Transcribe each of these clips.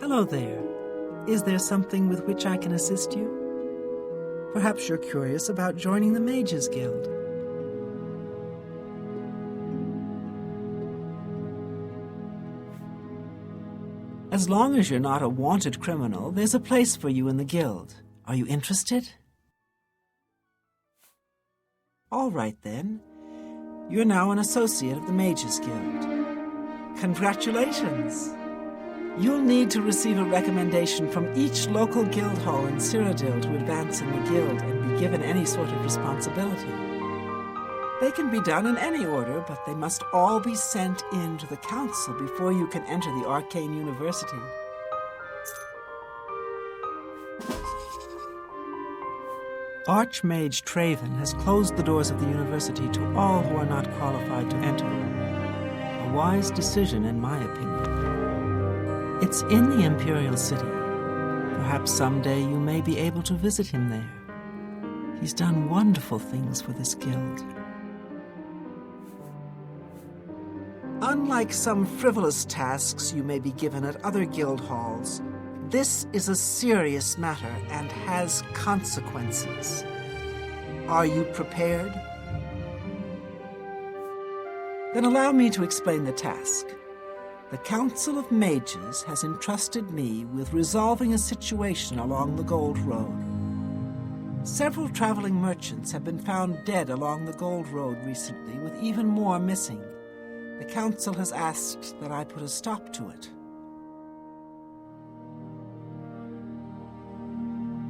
Hello there. Is there something with which I can assist you? Perhaps you're curious about joining the Mages Guild. As long as you're not a wanted criminal, there's a place for you in the guild. Are you interested? All right, then. You're now an associate of the Mages Guild. Congratulations! You'll need to receive a recommendation from each local guild hall in Cyrodiil to advance in the guild and be given any sort of responsibility. They can be done in any order, but they must all be sent in to the council before you can enter the Arcane University. Archmage Traven has closed the doors of the university to all who are not qualified to enter. A wise decision, in my opinion. It's in the Imperial City. Perhaps someday you may be able to visit him there. He's done wonderful things for this guild. Unlike some frivolous tasks you may be given at other guild halls, this is a serious matter and has consequences. Are you prepared? Then allow me to explain the task. The Council of Mages has entrusted me with resolving a situation along the Gold Road. Several traveling merchants have been found dead along the Gold Road recently, with even more missing. The Council has asked that I put a stop to it.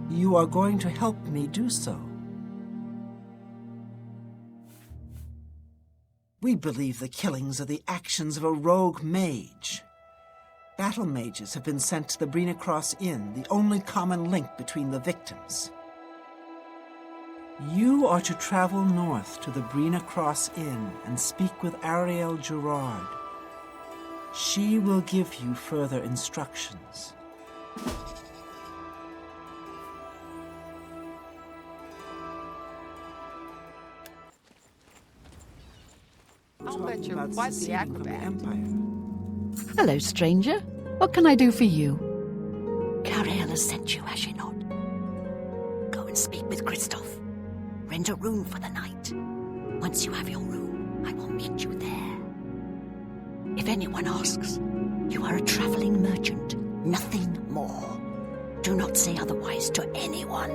You are going to help me do so. We believe the killings are the actions of a rogue mage. Battle mages have been sent to the Brina Cross Inn, the only common link between the victims. You are to travel north to the Brina Cross Inn and speak with Ariel Gerard. She will give you further instructions. I'll bet you're quite the acrobat. Hello, stranger. What can I do for you? Cariel has sent you, has she not? Go and speak with Christoph. Rent a room for the night. Once you have your room, I will meet you there. If anyone asks, you are a traveling merchant, nothing more. Do not say otherwise to anyone.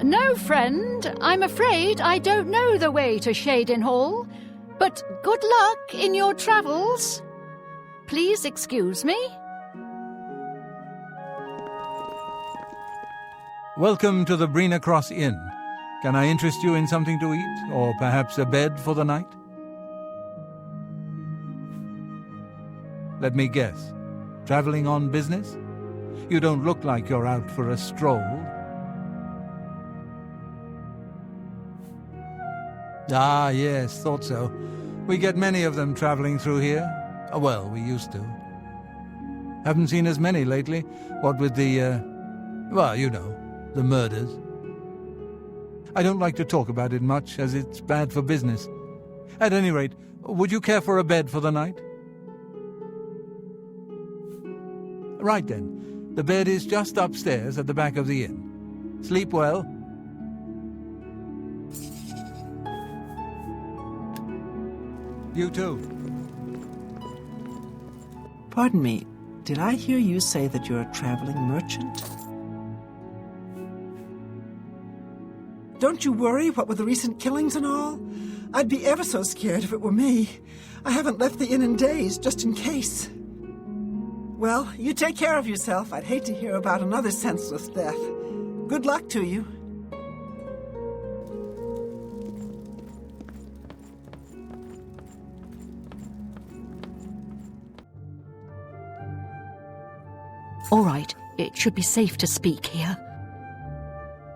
No, friend. I'm afraid I don't know the way to Shaden Hall. But good luck in your travels. Please excuse me. Welcome to the Brina Cross Inn. Can I interest you in something to eat, or perhaps a bed for the night? Let me guess. Traveling on business? You don't look like you're out for a stroll. Ah, yes, thought so. We get many of them traveling through here. Well, we used to. Haven't seen as many lately. What with the, well, you know, the murders. I don't like to talk about it much, as it's bad for business. At any rate, would you care for a bed for the night? Right then. The bed is just upstairs at the back of the inn. Sleep well. You too. Pardon me, did I hear you say that you're a traveling merchant? Don't you worry, what with the recent killings and all? I'd be ever so scared if it were me. I haven't left the inn in days, just in case. Well, you take care of yourself. I'd hate to hear about another senseless death. Good luck to you. All right, it should be safe to speak here.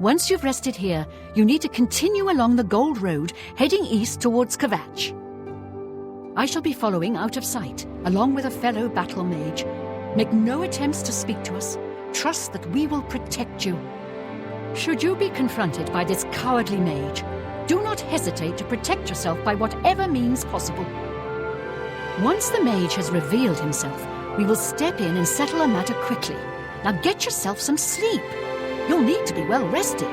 Once you've rested here, you need to continue along the Gold Road, heading east towards Kvatch. I shall be following out of sight, along with a fellow battle mage. Make no attempts to speak to us. Trust that we will protect you. Should you be confronted by this cowardly mage, Do not hesitate to protect yourself by whatever means possible. Once the mage has revealed himself, we will step in and settle a matter quickly. Now get yourself some sleep. You'll need to be well rested.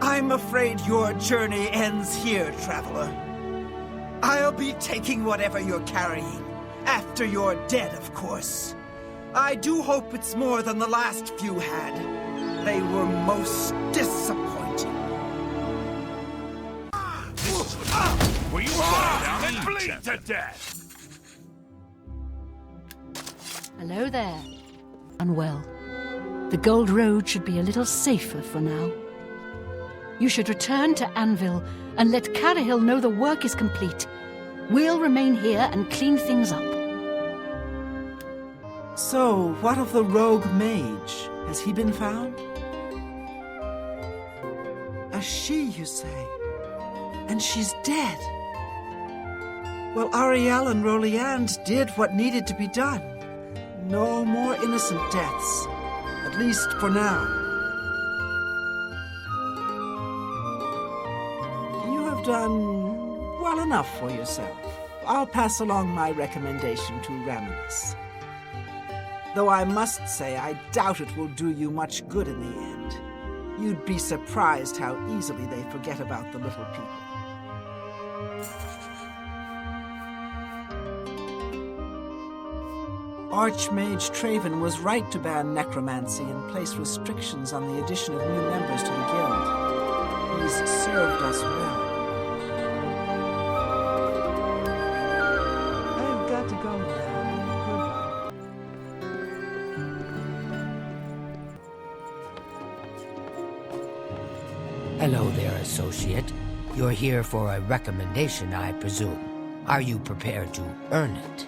I'm afraid your journey ends here, traveler. I'll be taking whatever you're carrying. After you're dead, of course. I do hope it's more than the last few had. They were most disappointing. We fall down and bleed to death! Hello there. Unwell. The Gold Road should be a little safer for now. You should return to Anvil and let Carahil know the work is complete. We'll remain here and clean things up. So, what of the rogue mage? Has he been found? A she, you say? And she's dead. Well, Ariel and Roliand did what needed to be done. No more innocent deaths. At least for now. You have done well enough for yourself. I'll pass along my recommendation to Raminus. Though I must say, I doubt it will do you much good in the end. You'd be surprised how easily they forget about the little people. Archmage Traven was right to ban necromancy and place restrictions on the addition of new members to the guild. He's served us well. I've got to go now. Hello there, associate. You're here for a recommendation, I presume. Are you prepared to earn it?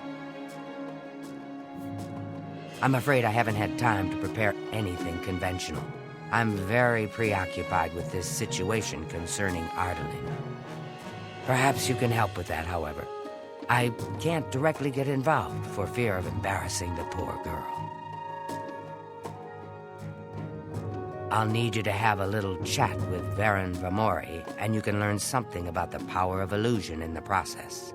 I'm afraid I haven't had time to prepare anything conventional. I'm very preoccupied with this situation concerning Ardaline. Perhaps you can help with that, however. I can't directly get involved for fear of embarrassing the poor girl. I'll need you to have a little chat with Varen Vamori, and you can learn something about the power of illusion in the process.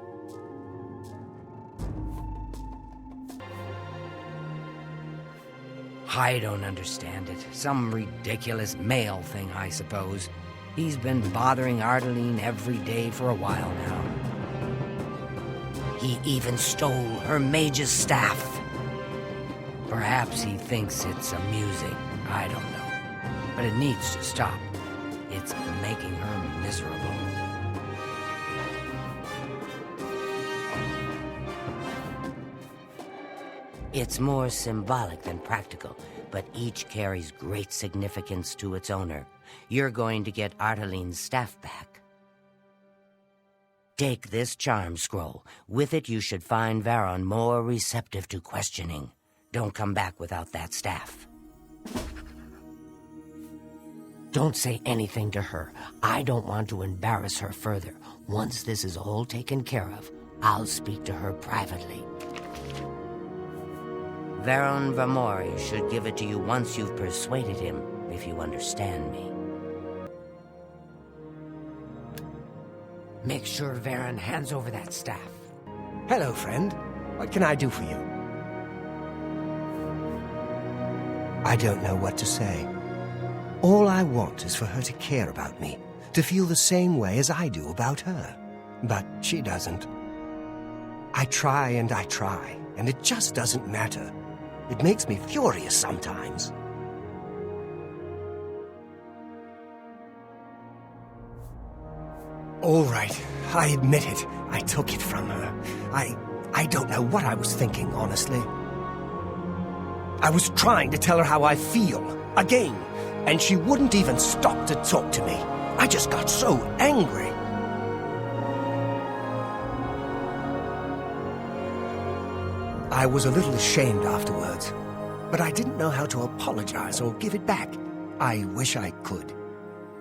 I don't understand it. Some ridiculous male thing, I suppose. He's been bothering Ardaline every day for a while now. He even stole her mage's staff. Perhaps he thinks it's amusing. I don't know. But it needs to stop. It's making her miserable. It's more symbolic than practical, but each carries great significance to its owner. You're going to get Ardaline's staff back. Take this charm scroll. With it, you should find Varon more receptive to questioning. Don't come back without that staff. Don't say anything to her. I don't want to embarrass her further. Once this is all taken care of, I'll speak to her privately. Varon Vamori should give it to you once you've persuaded him, if you understand me. Make sure Varon hands over that staff. Hello, friend. What can I do for you? I don't know what to say. All I want is for her to care about me, to feel the same way as I do about her. But she doesn't. I try, and it just doesn't matter. It makes me furious sometimes. All right, I admit it. I took it from her. I don't know what I was thinking, honestly. I was trying to tell her how I feel, again, and she wouldn't even stop to talk to me. I just got so angry. I was a little ashamed afterwards, but I didn't know how to apologize or give it back. I wish I could.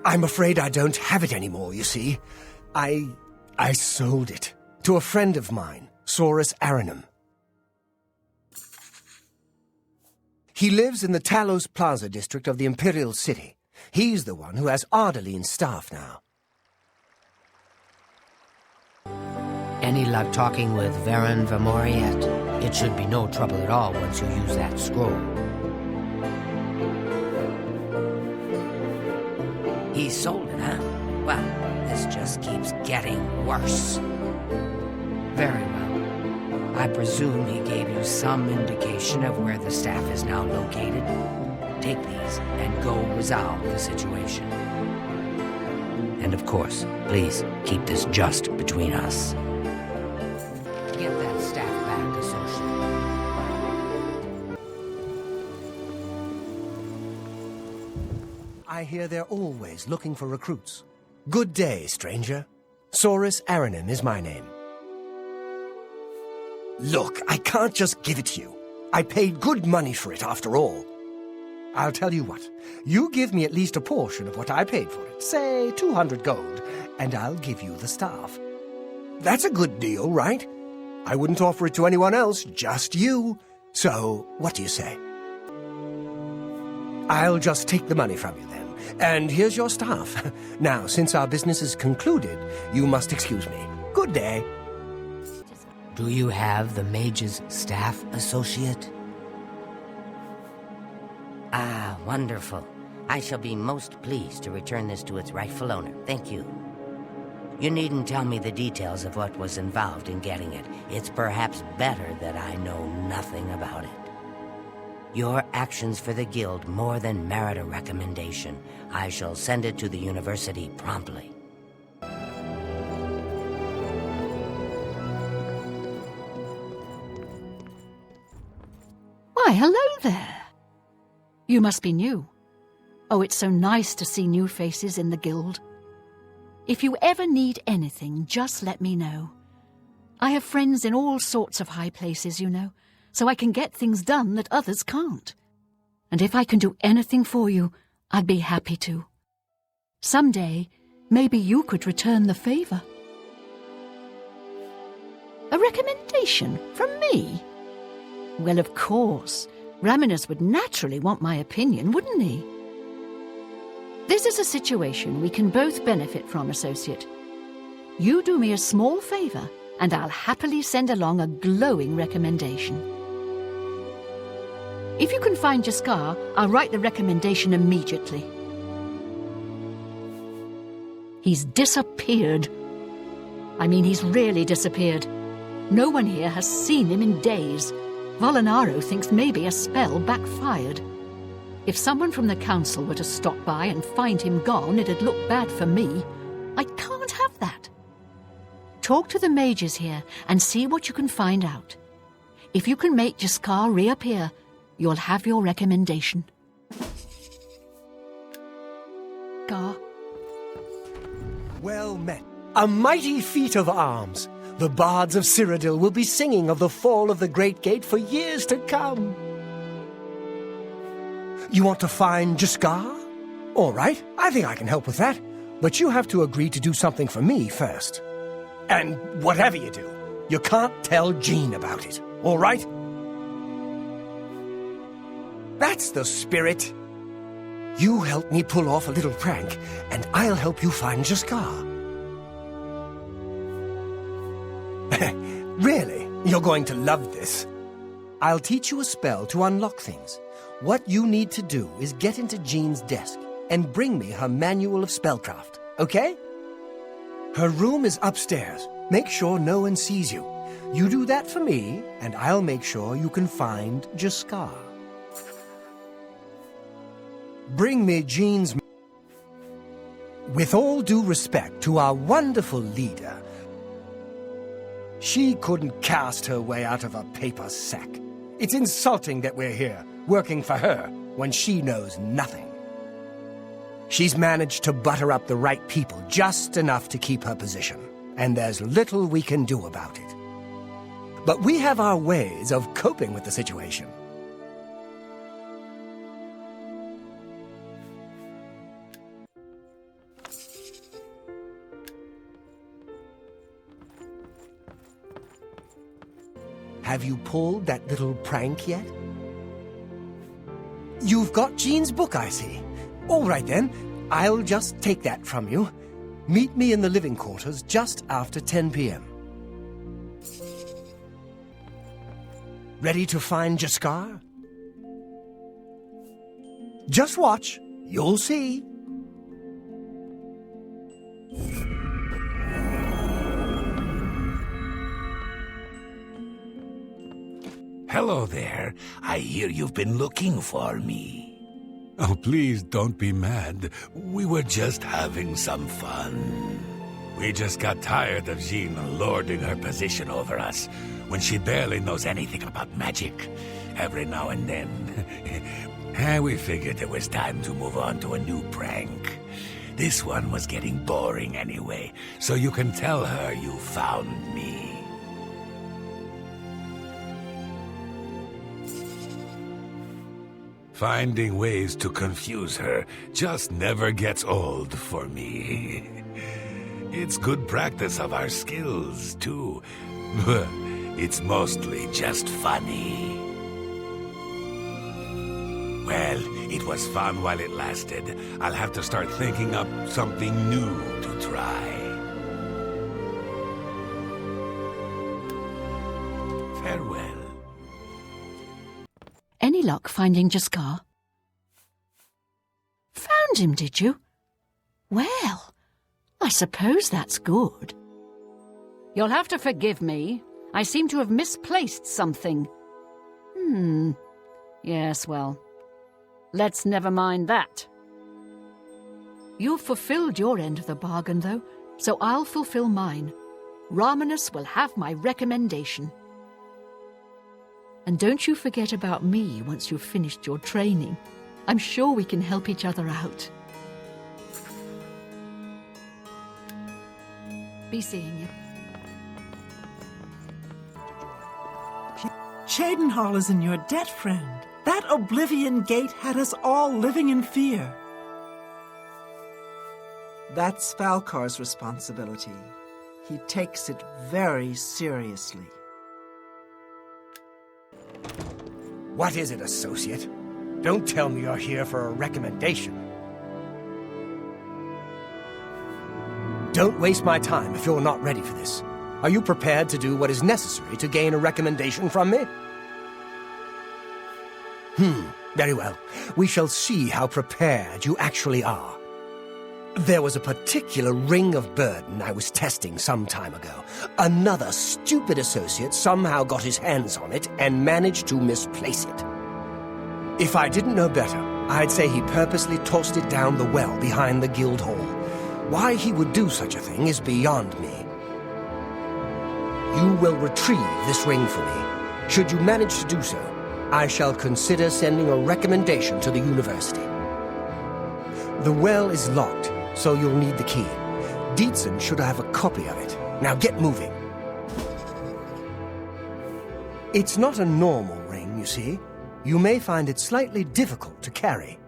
I'm afraid I don't have it anymore, you see. I sold it to a friend of mine, Saurus Aranum. He lives in the Talos Plaza district of the Imperial City. He's the one who has Ardaline's staff now. Any luck talking with Varen Vamori yet? It should be no trouble at all once you use that scroll. He sold it, huh? Well, this just keeps getting worse. Very well. I presume he gave you some indication of where the staff is now located. Take these and go resolve the situation. And of course, please keep this just between us. Get that staff back, associate. I hear they're always looking for recruits. Good day, stranger. Saurus Aranim is my name. Look, I can't just give it to you. I paid good money for it after all. I'll tell you what. You give me at least a portion of what I paid for it, say 200 gold, and I'll give you the staff. That's a good deal, right? I wouldn't offer it to anyone else, just you. So, what do you say? I'll just take the money from you then. And here's your staff. Now, since our business is concluded, you must excuse me. Good day. Do you have the mage's staff, associate? Ah, wonderful. I shall be most pleased to return this to its rightful owner. Thank you. You needn't tell me the details of what was involved in getting it. It's perhaps better that I know nothing about it. Your actions for the guild more than merit a recommendation. I shall send it to the university promptly. Why, hello there. You must be new. Oh, it's so nice to see new faces in the guild. If you ever need anything, just let me know. I have friends in all sorts of high places, you know, so I can get things done that others can't. And if I can do anything for you, I'd be happy to. Someday, maybe you could return the favor. A recommendation from me? Well, of course. Raminus would naturally want my opinion, wouldn't he? This is a situation we can both benefit from, associate. You do me a small favor, and I'll happily send along a glowing recommendation. If you can find Jaskar, I'll write the recommendation immediately. He's disappeared. I mean, he's really disappeared. No one here has seen him in days. Volinaro thinks maybe a spell backfired. If someone from the council were to stop by and find him gone, it'd look bad for me. I can't have that. Talk to the mages here and see what you can find out. If you can make Jaskar reappear, you'll have your recommendation. Gar. Well met. A mighty feat of arms. The bards of Cyrodiil will be singing of the fall of the Great Gate for years to come. You want to find Jaskar? All right, I think I can help with that. But you have to agree to do something for me first. And whatever you do, you can't tell Jean about it, all right? That's the spirit. You help me pull off a little prank, and I'll help you find Jaskar. Really? You're going to love this. I'll teach you a spell to unlock things. What you need to do is get into Jean's desk and bring me her manual of spellcraft, okay? Her room is upstairs. Make sure no one sees you. You do that for me, and I'll make sure you can find Jaskar. Bring me Jean's... With all due respect to our wonderful leader, she couldn't cast her way out of a paper sack. It's insulting that we're here, working for her, when she knows nothing. She's managed to butter up the right people just enough to keep her position, and there's little we can do about it. But we have our ways of coping with the situation. Have you pulled that little prank yet? You've got Jean's book, I see. All right then, I'll just take that from you. Meet me in the living quarters just after 10 p.m. Ready to find Jaskar? Just watch. You'll see. Hello there. I hear you've been looking for me. Oh, please don't be mad. We were just having some fun. We just got tired of Jean lording her position over us when she barely knows anything about magic. Every now and then. And we figured it was time to move on to a new prank. This one was getting boring anyway, so you can tell her you found me. Finding ways to confuse her just never gets old for me. It's good practice of our skills, too. But it's mostly just funny. Well, it was fun while it lasted. I'll have to start thinking up something new to try. Farewell. Any luck finding Jaskar? Found him, did you? Well, I suppose that's good. You'll have to forgive me. I seem to have misplaced something. Yes, well, let's never mind that. You've fulfilled your end of the bargain, though, so I'll fulfill mine. Ramanus will have my recommendation. And don't you forget about me once you've finished your training. I'm sure we can help each other out. Be seeing you. Cheydinhal is in your debt, friend. That Oblivion gate had us all living in fear. That's Falcar's responsibility. He takes it very seriously. What is it, associate? Don't tell me you're here for a recommendation. Don't waste my time if you're not ready for this. Are you prepared to do what is necessary to gain a recommendation from me? Very well. We shall see how prepared you actually are. There was a particular ring of burden I was testing some time ago. Another stupid associate somehow got his hands on it and managed to misplace it. If I didn't know better, I'd say he purposely tossed it down the well behind the guild hall. Why he would do such a thing is beyond me. You will retrieve this ring for me. Should you manage to do so, I shall consider sending a recommendation to the university. The well is locked, so you'll need the key. Dietzen should have a copy of it. Now get moving. It's not a normal ring, you see. You may find it slightly difficult to carry.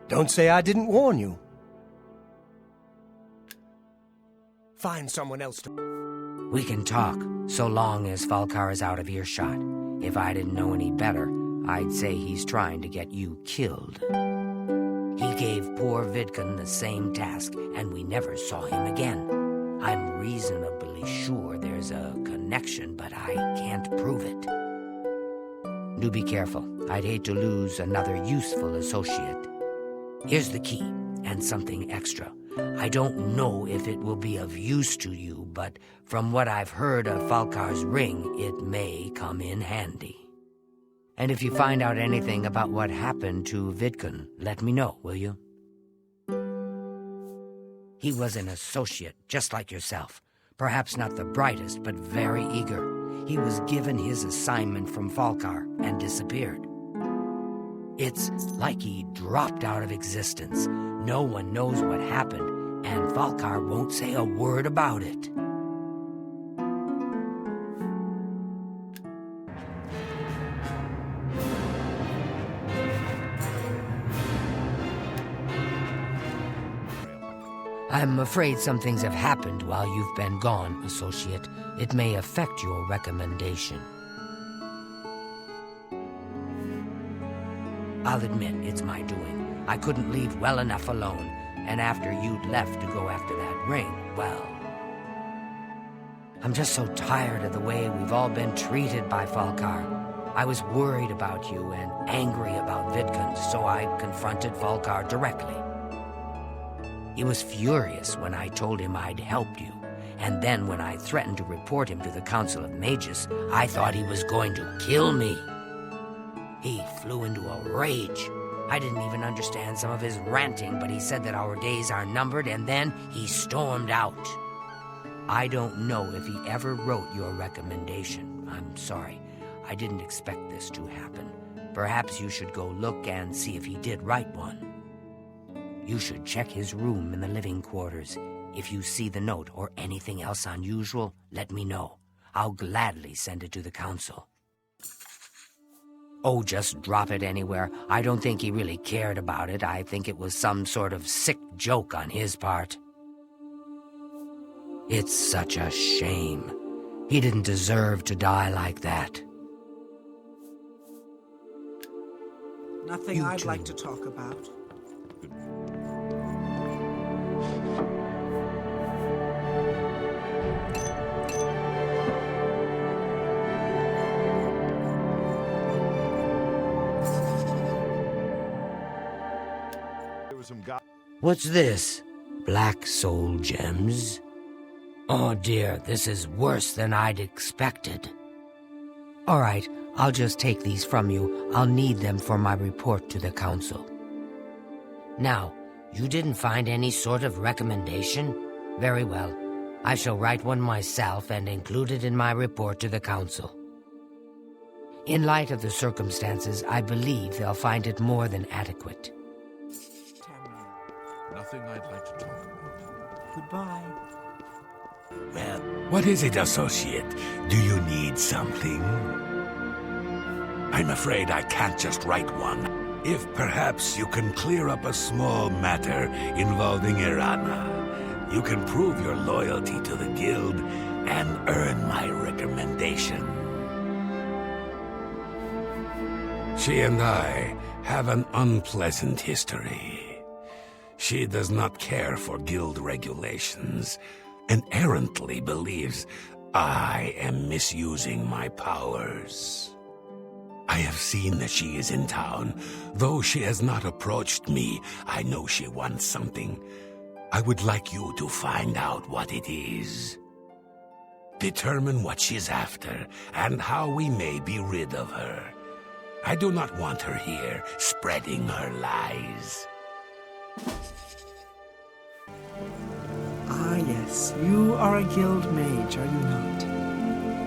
Don't say I didn't warn you. Find someone else to... We can talk, so long as Falcar is out of earshot. If I didn't know any better, I'd say he's trying to get you killed. He gave poor Vidkun the same task, and we never saw him again. I'm reasonably sure there's a connection, but I can't prove it. Do be careful. I'd hate to lose another useful associate. Here's the key, and something extra. I don't know if it will be of use to you, but from what I've heard of Falcar's ring, it may come in handy. And if you find out anything about what happened to Vidkun, let me know, will you? He was an associate, just like yourself. Perhaps not the brightest, but very eager. He was given his assignment from Falcar and disappeared. It's like he dropped out of existence. No one knows what happened, and Falcar won't say a word about it. I'm afraid some things have happened while you've been gone, associate. It may affect your recommendation. I'll admit it's my doing. I couldn't leave well enough alone, and after you'd left to go after that ring, well... I'm just so tired of the way we've all been treated by Falkar. I was worried about you and angry about Vidkun, so I confronted Falkar directly. He was furious when I told him I'd helped you, and then when I threatened to report him to the Council of Mages, I thought he was going to kill me. He flew into a rage. I didn't even understand some of his ranting, but he said that our days are numbered, and then he stormed out. I don't know if he ever wrote your recommendation. I'm sorry. I didn't expect this to happen. Perhaps you should go look and see if he did write one. You should check his room in the living quarters. If you see the note or anything else unusual, let me know. I'll gladly send it to the council. Oh, just drop it anywhere. I don't think he really cared about it. I think it was some sort of sick joke on his part. It's such a shame. He didn't deserve to die like that. Nothing I'd like to talk about. What's this? Black soul gems? Oh dear, this is worse than I'd expected. All right, I'll just take these from you. I'll need them for my report to the council. Now, you didn't find any sort of recommendation? Very well. I shall write one myself and include it in my report to the council. In light of the circumstances, I believe they'll find it more than adequate. Nothing I'd like to talk about. Goodbye. Well, what is it, associate? Do you need something? I'm afraid I can't just write one. If perhaps you can clear up a small matter involving Irana, you can prove your loyalty to the guild and earn my recommendation. She and I have an unpleasant history. She does not care for guild regulations and errantly believes I am misusing my powers. I have seen that she is in town. Though she has not approached me, I know she wants something. I would like you to find out what it is. Determine what she's after and how we may be rid of her. I do not want her here spreading her lies. Ah, yes, you are a guild mage, are you not?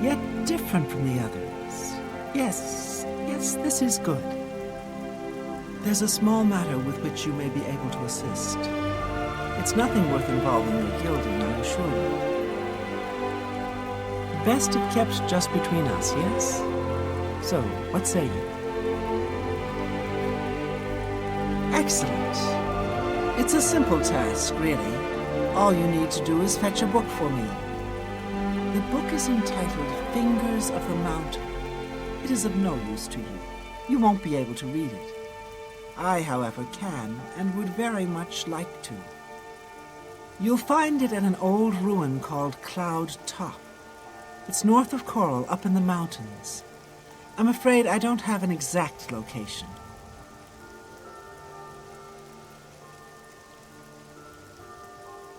Yet different from the others. Yes, this is good. There's a small matter with which you may be able to assist. It's nothing worth involving your guild in, I assure you. Best if kept just between us, yes? So, what say you? Excellent. It's a simple task, really. All you need to do is fetch a book for me. The book is entitled Fingers of the Mountain. It is of no use to you. You won't be able to read it. I, however, can and would very much like to. You'll find it at an old ruin called Cloud Top. It's north of Coral, up in the mountains. I'm afraid I don't have an exact location.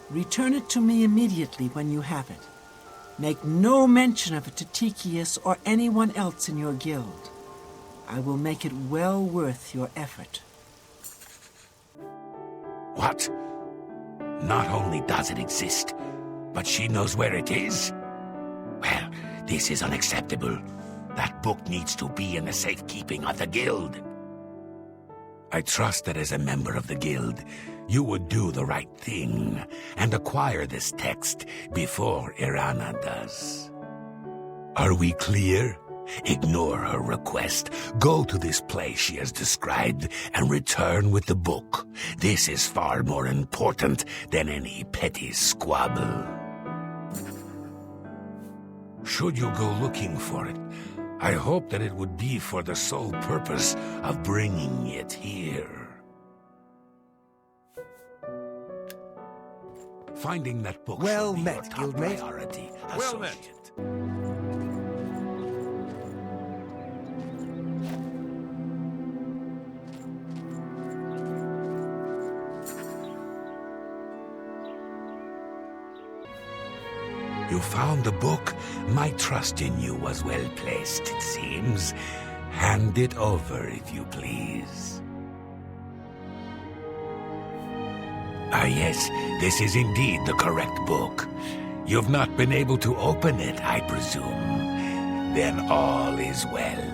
Return it to me immediately when you have it. Make no mention of it to Tikius or anyone else in your guild. I will make it well worth your effort. What? Not only does it exist, but she knows where it is? Well, this is unacceptable. That book needs to be in the safekeeping of the guild. I trust that as a member of the guild, you would do the right thing and acquire this text before Irana does. Are we clear? Ignore her request. Go to this place she has described and return with the book. This is far more important than any petty squabble. Should you go looking for it, I hoped that it would be for the sole purpose of bringing it here. Finding that book Well should be your met, top guildmate. priority, Well met. associate. You found the book? My trust in you was well placed, it seems. Hand it over, if you please. Ah, yes, this is indeed the correct book. You've not been able to open it, I presume. Then all is well.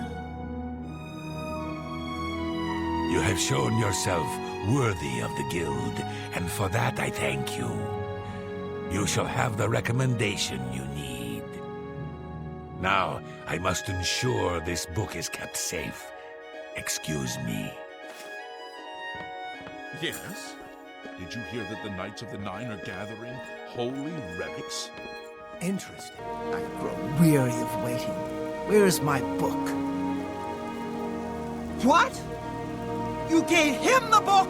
You have shown yourself worthy of the guild, and for that I thank you. You shall have the recommendation you need. Now, I must ensure this book is kept safe. Excuse me. Yes? Did you hear that the Knights of the Nine are gathering holy relics? Interesting. I've grown weary of waiting. Where is my book? What? You gave him the book?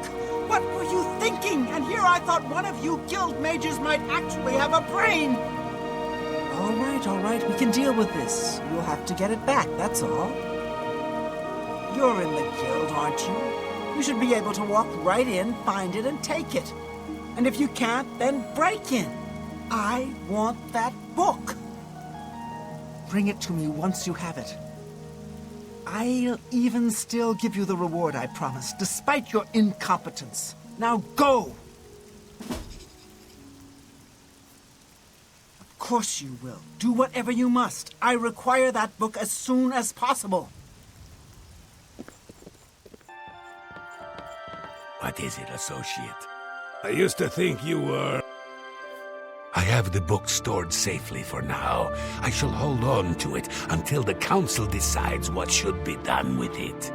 What were you thinking? And here I thought one of you guild mages might actually have a brain! All right, we can deal with this. You'll have to get it back, that's all. You're in the guild, aren't you? You should be able to walk right in, find it, and take it. And if you can't, then break in. I want that book. Bring it to me once you have it. I'll even still give you the reward I promised, despite your incompetence. Now go! Of course you will. Do whatever you must. I require that book as soon as possible. What is it, associate? I used to think you were... I have the book stored safely for now. I shall hold on to it until the council decides what should be done with it.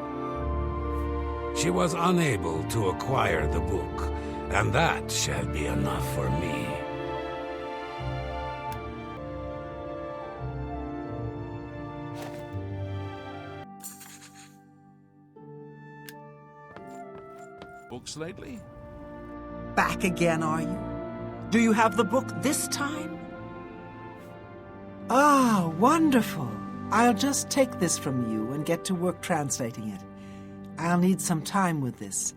She was unable to acquire the book, and that shall be enough for me. Books lately? Back again, are you? Do you have the book this time? Ah, wonderful. I'll just take this from you and get to work translating it. I'll need some time with this.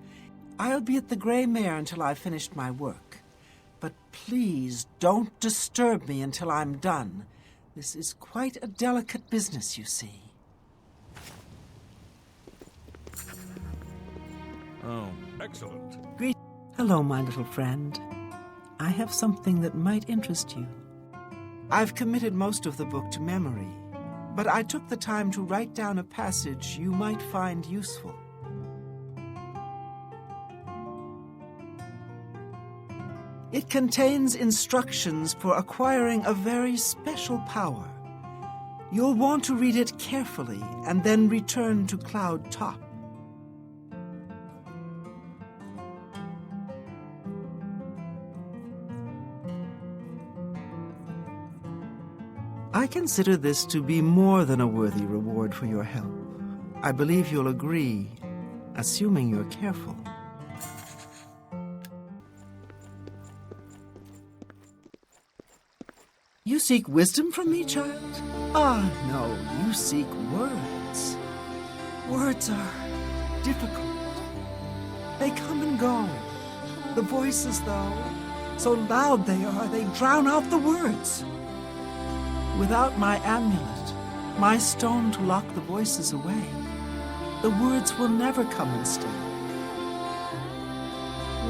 I'll be at the Grey Mare until I've finished my work. But please don't disturb me until I'm done. This is quite a delicate business, you see. Oh, excellent. Hello, my little friend. I have something that might interest you. I've committed most of the book to memory, but I took the time to write down a passage you might find useful. It contains instructions for acquiring a very special power. You'll want to read it carefully and then return to Cloud Top. I consider this to be more than a worthy reward for your help. I believe you'll agree, assuming you're careful. You seek wisdom from me, child? Ah, no, you seek words. Words are difficult. They come and go. The voices, though, so loud they are, they drown out the words. Without my amulet, my stone to lock the voices away, the words will never come and stay.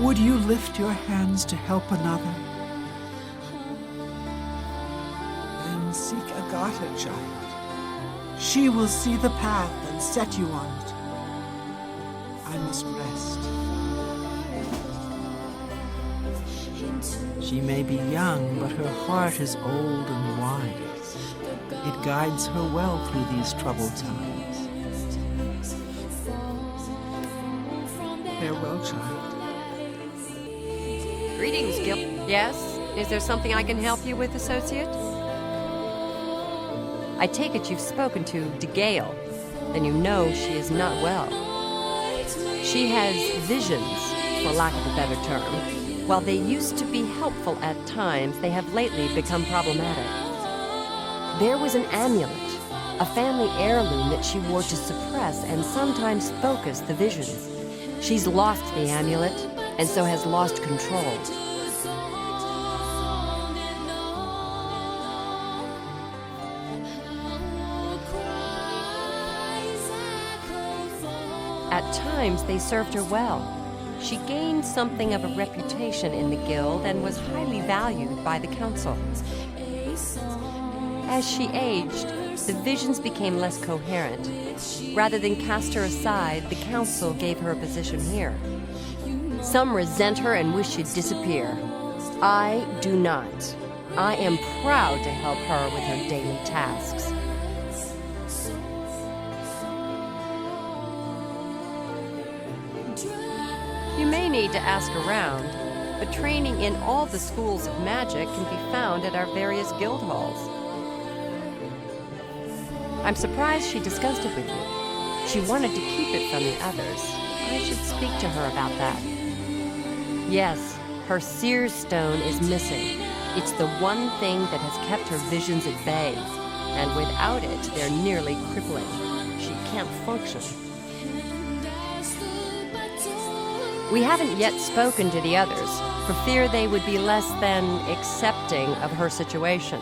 Would you lift your hands to help another? Then seek Agatha, child. She will see the path and set you on it. I must rest. She may be young, but her heart is old and wise. It guides her well through these troubled times. Farewell, child. Greetings, Guild. Yes? Is there something I can help you with, associate? I take it you've spoken to DeGale. Then you know she is not well. She has visions, for lack of a better term. While they used to be helpful at times, they have lately become problematic. There was an amulet, a family heirloom that she wore to suppress and sometimes focus the visions. She's lost the amulet, and so has lost control. At times, they served her well. She gained something of a reputation in the guild and was highly valued by the council. As she aged, the visions became less coherent. Rather than cast her aside, the council gave her a position here. Some resent her and wish she'd disappear. I do not. I am proud to help her with her daily tasks. You may need to ask around, but training in all the schools of magic can be found at our various guild halls. I'm surprised she discussed it with you. She wanted to keep it from the others. I should speak to her about that. Yes, her Seer's Stone is missing. It's the one thing that has kept her visions at bay, and without it, they're nearly crippling. She can't function. We haven't yet spoken to the others, for fear they would be less than accepting of her situation.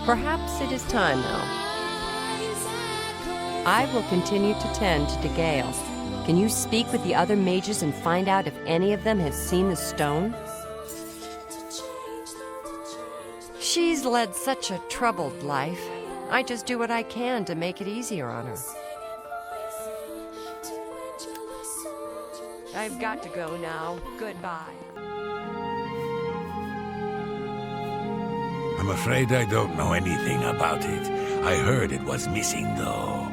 Perhaps it is time, though. I will continue to tend to DeGale. Can you speak with the other mages and find out if any of them have seen the stone? She's led such a troubled life. I just do what I can to make it easier on her. I've got to go now. Goodbye. I'm afraid I don't know anything about it. I heard it was missing, though.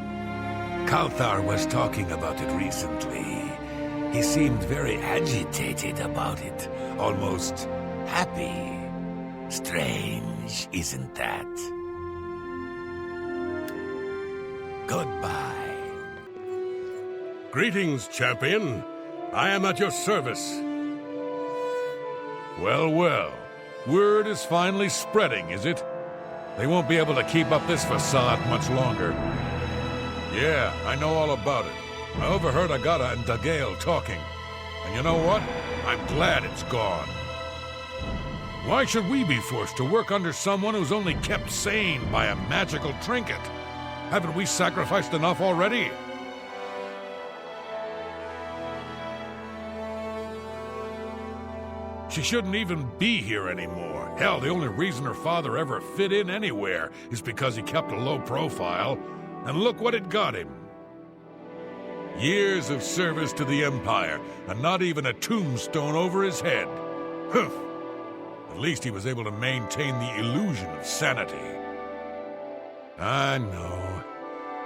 Kalthar was talking about it recently. He seemed very agitated about it, almost happy. Strange, isn't that? Goodbye. Greetings, champion. I am at your service. Well, well. Word is finally spreading, is it? They won't be able to keep up this facade much longer. Yeah, I know all about it. I overheard Agata and DeGale talking. And you know what? I'm glad it's gone. Why should we be forced to work under someone who's only kept sane by a magical trinket? Haven't we sacrificed enough already? She shouldn't even be here anymore. Hell, the only reason her father ever fit in anywhere is because he kept a low profile. And look what it got him. Years of service to the Empire, and not even a tombstone over his head. Humph. At least he was able to maintain the illusion of sanity. I know.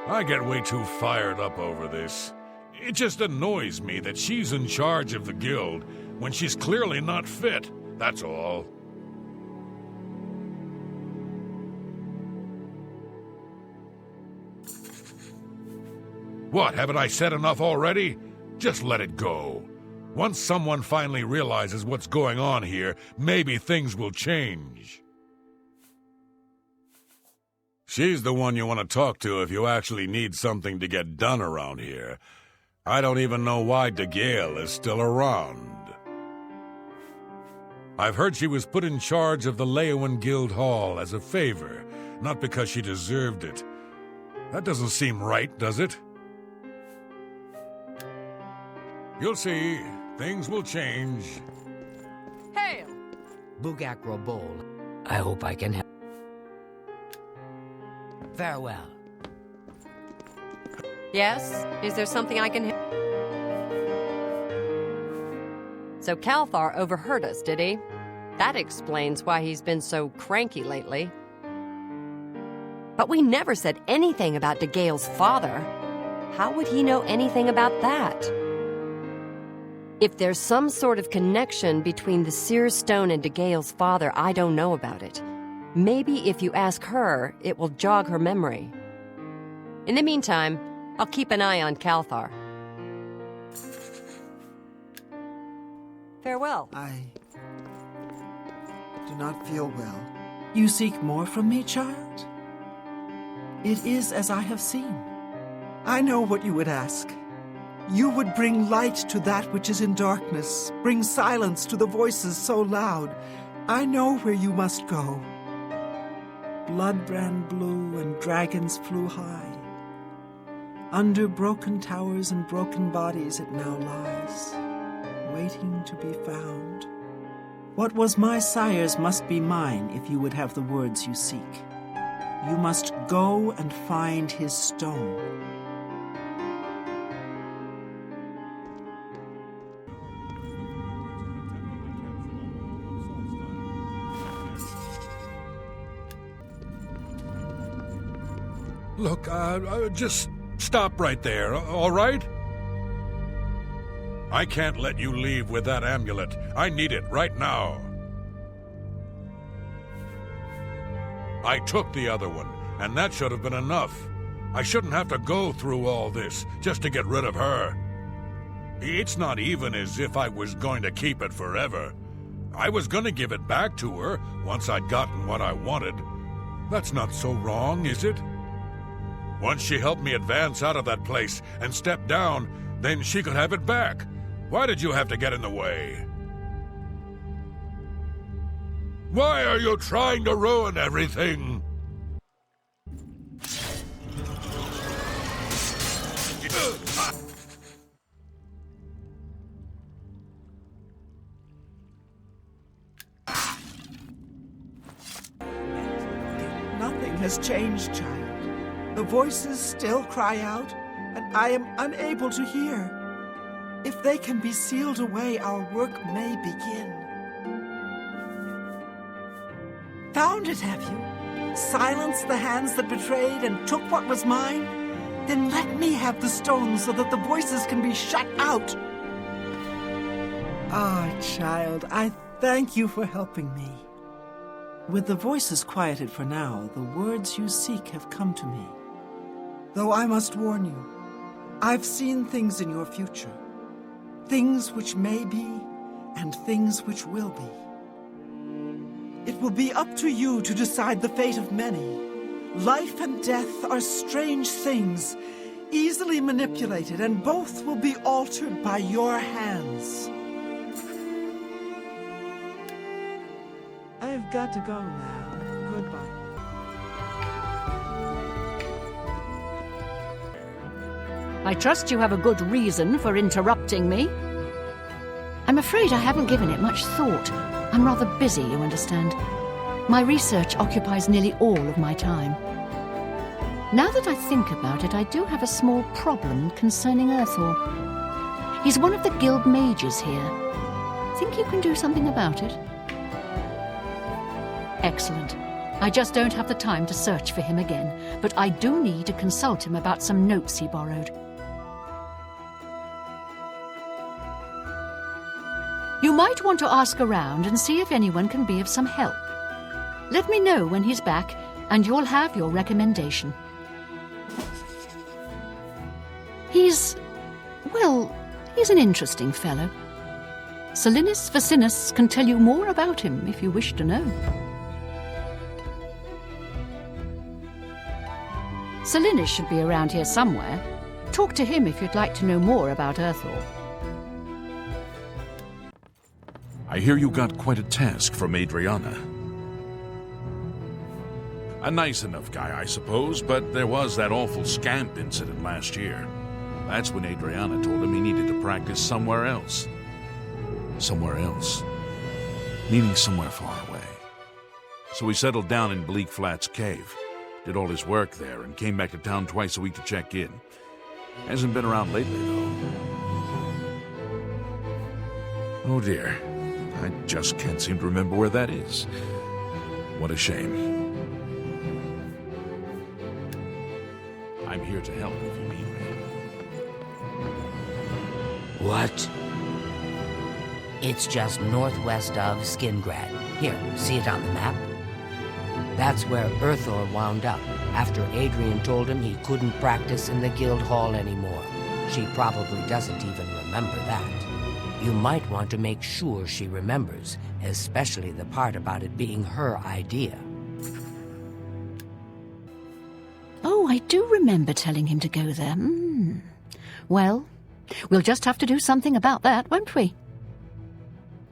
I get way too fired up over this. It just annoys me that she's in charge of the guild when she's clearly not fit, that's all. What, haven't I said enough already? Just let it go. Once someone finally realizes what's going on here, maybe things will change. She's the one you want to talk to if you actually need something to get done around here. I don't even know why DeGale is still around. I've heard she was put in charge of the Leowen Guild Hall as a favor, not because she deserved it. That doesn't seem right, does it? You'll see. Things will change. Hail! Bugak Robol. I hope I can help. Farewell. Yes? Is there something I can... So Kalthar overheard us, did he? That explains why he's been so cranky lately. But we never said anything about DeGale's father. How would he know anything about that? If there's some sort of connection between the Seer's Stone and DeGale's father, I don't know about it. Maybe if you ask her, it will jog her memory. In the meantime, I'll keep an eye on Calthar. Farewell. I do not feel well. You seek more from me, child? It is as I have seen. I know what you would ask. You would bring light to that which is in darkness, bring silence to the voices so loud. I know where you must go. Blood ran blue and dragons flew high. Under broken towers and broken bodies it now lies, waiting to be found. What was my sire's must be mine if you would have the words you seek. You must go and find his stone. Look, just stop right there, all right? I can't let you leave with that amulet. I need it right now. I took the other one, and that should have been enough. I shouldn't have to go through all this just to get rid of her. It's not even as if I was going to keep it forever. I was going to give it back to her once I'd gotten what I wanted. That's not so wrong, is it? Once she helped me advance out of that place and step down, then she could have it back. Why did you have to get in the way? Why are you trying to ruin everything? Nothing has changed, child. The voices still cry out, and I am unable to hear. If they can be sealed away, our work may begin. Found it, have you? Silenced the hands that betrayed and took what was mine? Then let me have the stone so that the voices can be shut out. Ah, child, I thank you for helping me. With the voices quieted for now, the words you seek have come to me. Though I must warn you, I've seen things in your future. Things which may be, and things which will be. It will be up to you to decide the fate of many. Life and death are strange things, easily manipulated, and both will be altered by your hands. I've got to go now. Goodbye. I trust you have a good reason for interrupting me. I'm afraid I haven't given it much thought. I'm rather busy, you understand. My research occupies nearly all of my time. Now that I think about it, I do have a small problem concerning Earthor. He's one of the guild mages here. Think you can do something about it? Excellent. I just don't have the time to search for him again, but I do need to consult him about some notes he borrowed. You might want to ask around and see if anyone can be of some help. Let me know when he's back, and you'll have your recommendation. He's an interesting fellow. Salinis Vacinus can tell you more about him if you wish to know. Salinis should be around here somewhere. Talk to him if you'd like to know more about Earthor. I hear you got quite a task from Adriana. A nice enough guy, I suppose, but there was that awful scamp incident last year. That's when Adriana told him he needed to practice somewhere else. Somewhere else. Meaning somewhere far away. So he settled down in Bleak Flats Cave, did all his work there, and came back to town twice a week to check in. Hasn't been around lately, though. Oh dear. I just can't seem to remember where that is. What a shame. I'm here to help if you need me. What? It's just northwest of Skingrad. Here, see it on the map? That's where Urthor wound up, after Adrian told him he couldn't practice in the guild hall anymore. She probably doesn't even remember that. You might want to make sure she remembers, especially the part about it being her idea. Oh, I do remember telling him to go there. Well, we'll just have to do something about that, won't we?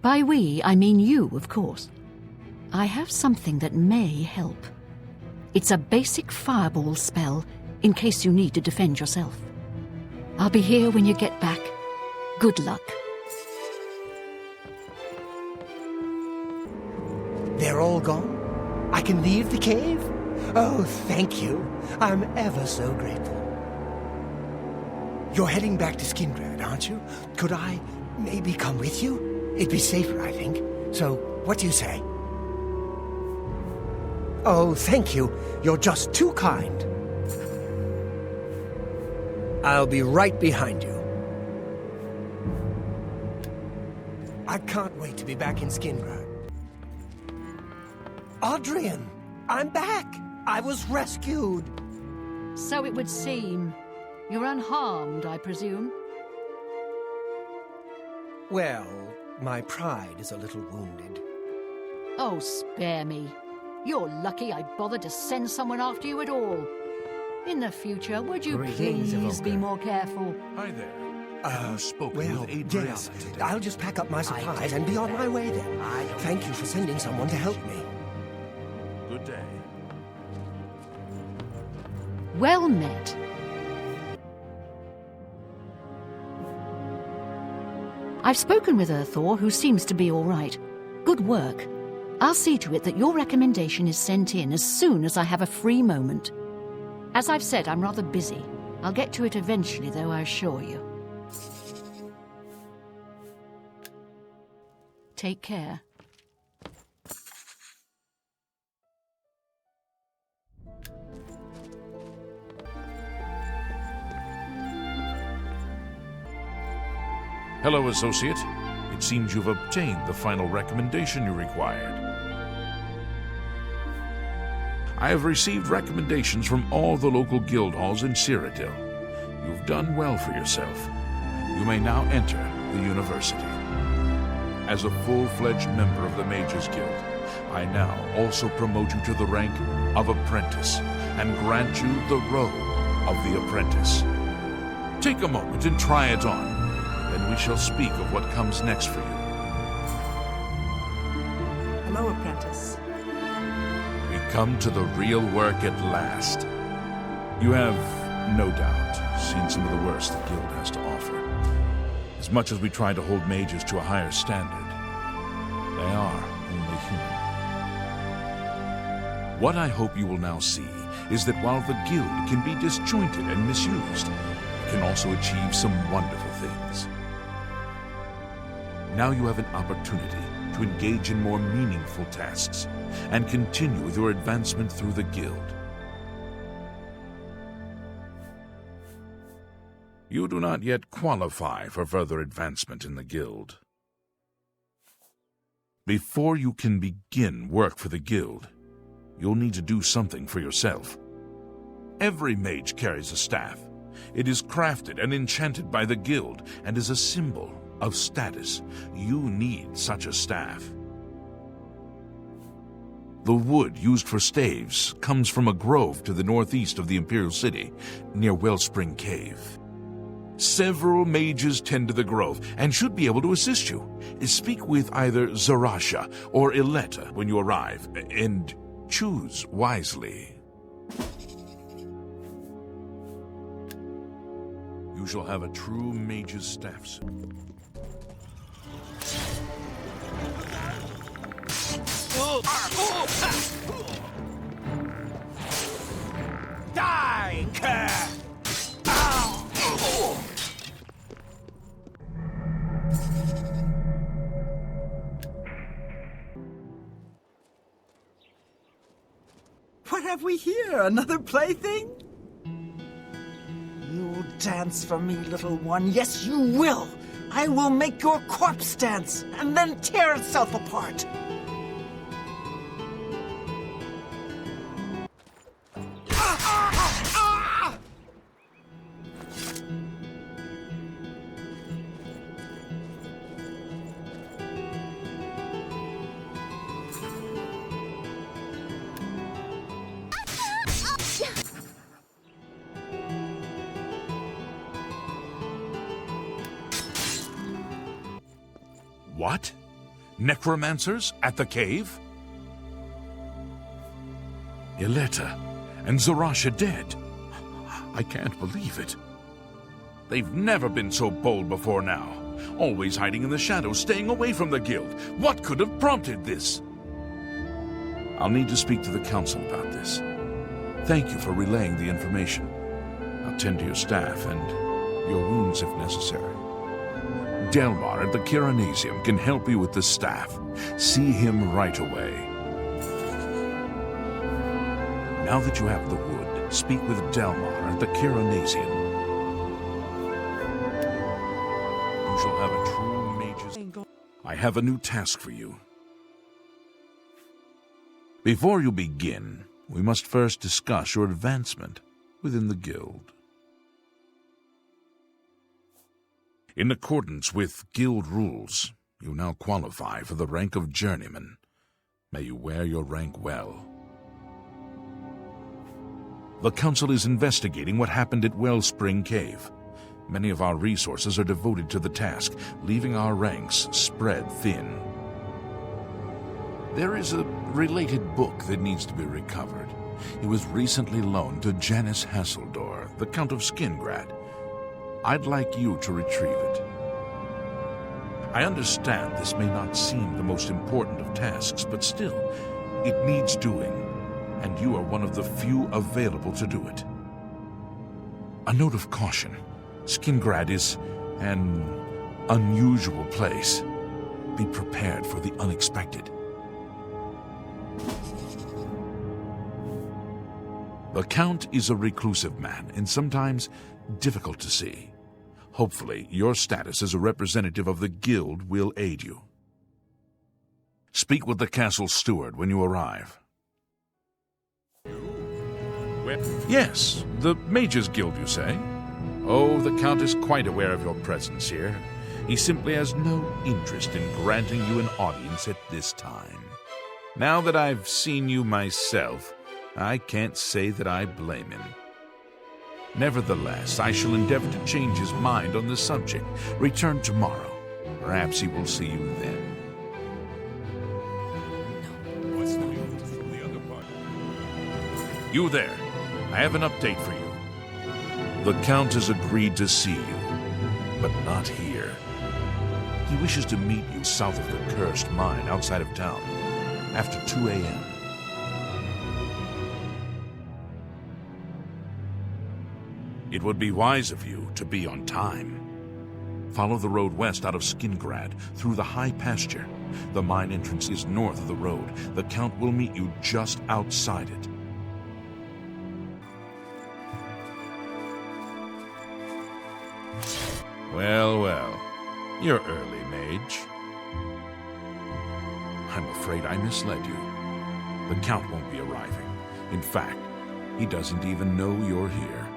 By we, I mean you, of course. I have something that may help. It's a basic fireball spell, in case you need to defend yourself. I'll be here when you get back. Good luck. They're all gone? I can leave the cave? Oh, thank you. I'm ever so grateful. You're heading back to Skingrad, aren't you? Could I maybe come with you? It'd be safer, I think. So, what do you say? Oh, thank you. You're just too kind. I'll be right behind you. I can't wait to be back in Skingrad. Adrian, I'm back. I was rescued. So it would seem. You're unharmed, I presume? Well, my pride is a little wounded. Oh, spare me. You're lucky I bothered to send someone after you at all. In the future, would you please be more careful? Hi there. Have you spoken Well, with Adriana yes. today? I'll just pack up my supplies and be on my way then. Thank you for sending someone to help me. Good day. Well met. I've spoken with Urthor, who seems to be all right. Good work. I'll see to it that your recommendation is sent in as soon as I have a free moment. As I've said, I'm rather busy. I'll get to it eventually, though, I assure you. Take care. Hello, Associate. It seems you've obtained the final recommendation you required. I have received recommendations from all the local guild halls in Cyrodiil. You've done well for yourself. You may now enter the university. As a full-fledged member of the Mages Guild, I now also promote you to the rank of Apprentice and grant you the robe of the Apprentice. Take a moment and try it on. Then we shall speak of what comes next for you. Hello, apprentice. We come to the real work at last. You have, no doubt, seen some of the worst the Guild has to offer. As much as we try to hold mages to a higher standard, they are only human. What I hope you will now see is that while the Guild can be disjointed and misused, it can also achieve some wonderful things. Now you have an opportunity to engage in more meaningful tasks and continue with your advancement through the Guild. You do not yet qualify for further advancement in the Guild. Before you can begin work for the Guild, you'll need to do something for yourself. Every mage carries a staff. It is crafted and enchanted by the Guild and is a symbol of status. You need such a staff. The wood used for staves comes from a grove to the northeast of the Imperial City, near Wellspring Cave. Several mages tend to the grove and should be able to assist you. Speak with either Zarasha or Ileta when you arrive, and choose wisely. You shall have a true mage's staff soon. Die, cur! What have we here? Another plaything? You'll dance for me, little one. Yes, you will. I will make your corpse dance and then tear itself apart. What? Necromancers at the cave? Ileta and Zarasha dead. I can't believe it. They've never been so bold before now. Always hiding in the shadows, staying away from the guild. What could have prompted this? I'll need to speak to the council about this. Thank you for relaying the information. I'll tend to your staff and your wounds if necessary. Delmar at the Kiranasium can help you with the staff. See him right away. Now that you have the wood, speak with Delmar at the Kiranasium. You shall have a true mage's... I have a new task for you. Before you begin, we must first discuss your advancement within the guild. In accordance with guild rules, you now qualify for the rank of journeyman. May you wear your rank well. The council is investigating what happened at Wellspring Cave. Many of our resources are devoted to the task, leaving our ranks spread thin. There is a related book that needs to be recovered. It was recently loaned to Janice Hasseldor, the Count of Skingrad. I'd like you to retrieve it. I understand this may not seem the most important of tasks, but still, it needs doing, and you are one of the few available to do it. A note of caution. Skingrad is an unusual place. Be prepared for the unexpected. The Count is a reclusive man, and sometimes difficult to see. Hopefully, your status as a representative of the guild will aid you. Speak with the castle steward when you arrive. Yes, the Mages Guild, you say? Oh, the Count is quite aware of your presence here. He simply has no interest in granting you an audience at this time. Now that I've seen you myself, I can't say that I blame him. Nevertheless, I shall endeavor to change his mind on the subject. Return tomorrow. Perhaps he will see you then. You there. I have an update for you. The Count has agreed to see you, but not here. He wishes to meet you south of the cursed mine outside of town, after 2 a.m. It would be wise of you to be on time. Follow the road west out of Skingrad, through the high pasture. The mine entrance is north of the road. The Count will meet you just outside it. Well, well. You're early, mage. I'm afraid I misled you. The Count won't be arriving. In fact, he doesn't even know you're here.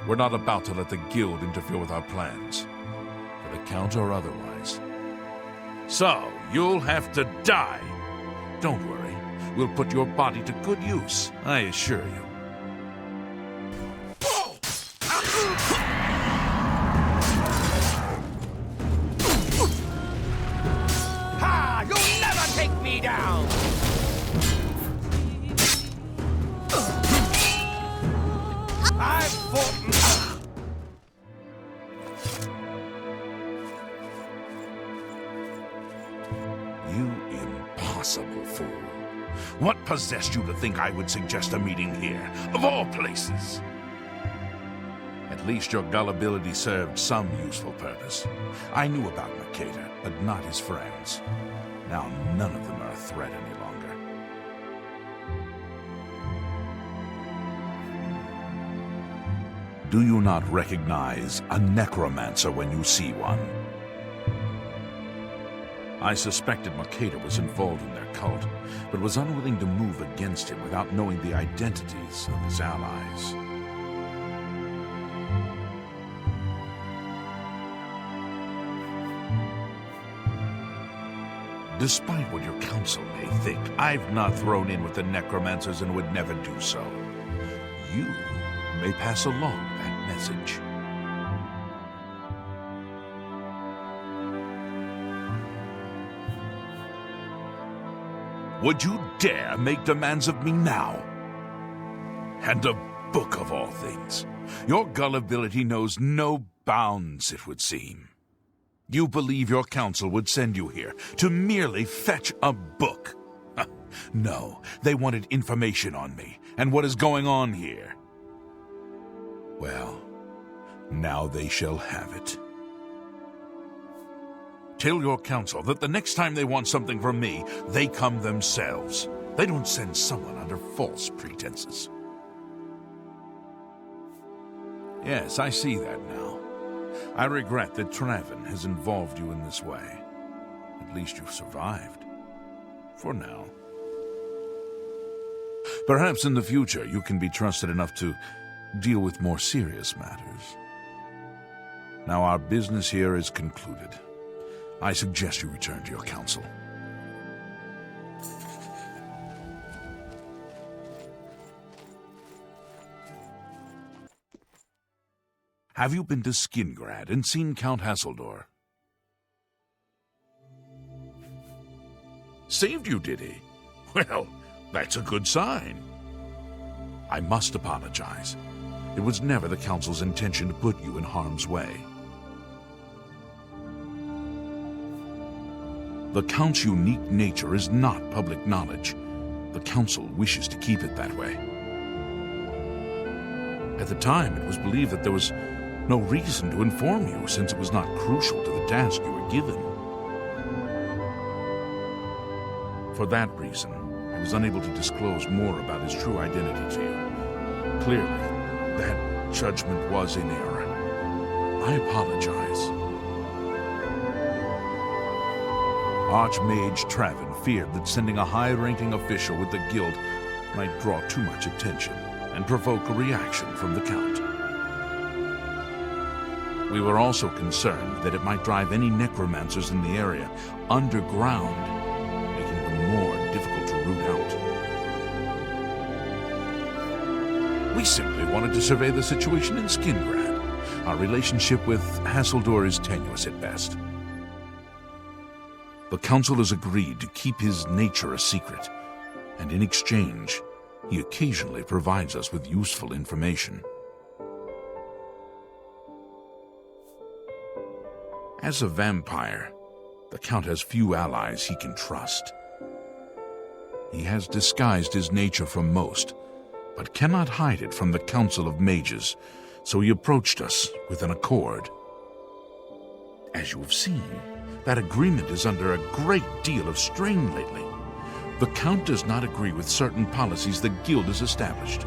We're not about to let the guild interfere with our plans, for the Count or otherwise. So, you'll have to die. Don't worry. We'll put your body to good use, I assure you. Ha! You'll never take me down! I've fought... You impossible fool. What possessed you to think I would suggest a meeting here, of all places? At least your gullibility served some useful purpose. I knew about Makeda, but not his friends. Now none of them are a threat any longer. Do you not recognize a necromancer when you see one? I suspected Makeda was involved in their cult, but was unwilling to move against him without knowing the identities of his allies. Despite what your council may think, I've not thrown in with the necromancers and would never do so. You may pass along that message. Would you dare make demands of me now? And a book of all things. Your gullibility knows no bounds, it would seem. You believe your council would send you here to merely fetch a book? No, they wanted information on me and what is going on here. Well, now they shall have it. Tell your council that the next time they want something from me, they come themselves. They don't send someone under false pretenses. Yes, I see that now. I regret that Traven has involved you in this way. At least you've survived. For now. Perhaps in the future you can be trusted enough to deal with more serious matters. Now our business here is concluded. I suggest you return to your council. Have you been to Skingrad and seen Count Hasseldor? Saved you, did he? Well, that's a good sign. I must apologize. It was never the Council's intention to put you in harm's way. The Count's unique nature is not public knowledge. The Council wishes to keep it that way. At the time, it was believed that there was no reason to inform you, since it was not crucial to the task you were given. For that reason, I was unable to disclose more about his true identity to you. Clearly, that judgment was in error. I apologize. Archmage Traven feared that sending a high-ranking official with the guild might draw too much attention and provoke a reaction from the Count. We were also concerned that it might drive any necromancers in the area underground, making them more difficult to root out. We simply wanted to survey the situation in Skingrad. Our relationship with Hasseldor is tenuous at best. The Council has agreed to keep his nature a secret, and in exchange, he occasionally provides us with useful information. As a vampire, the Count has few allies he can trust. He has disguised his nature from most, but cannot hide it from the Council of Mages, so he approached us with an accord. As you have seen, that agreement is under a great deal of strain lately. The Count does not agree with certain policies the Guild has established.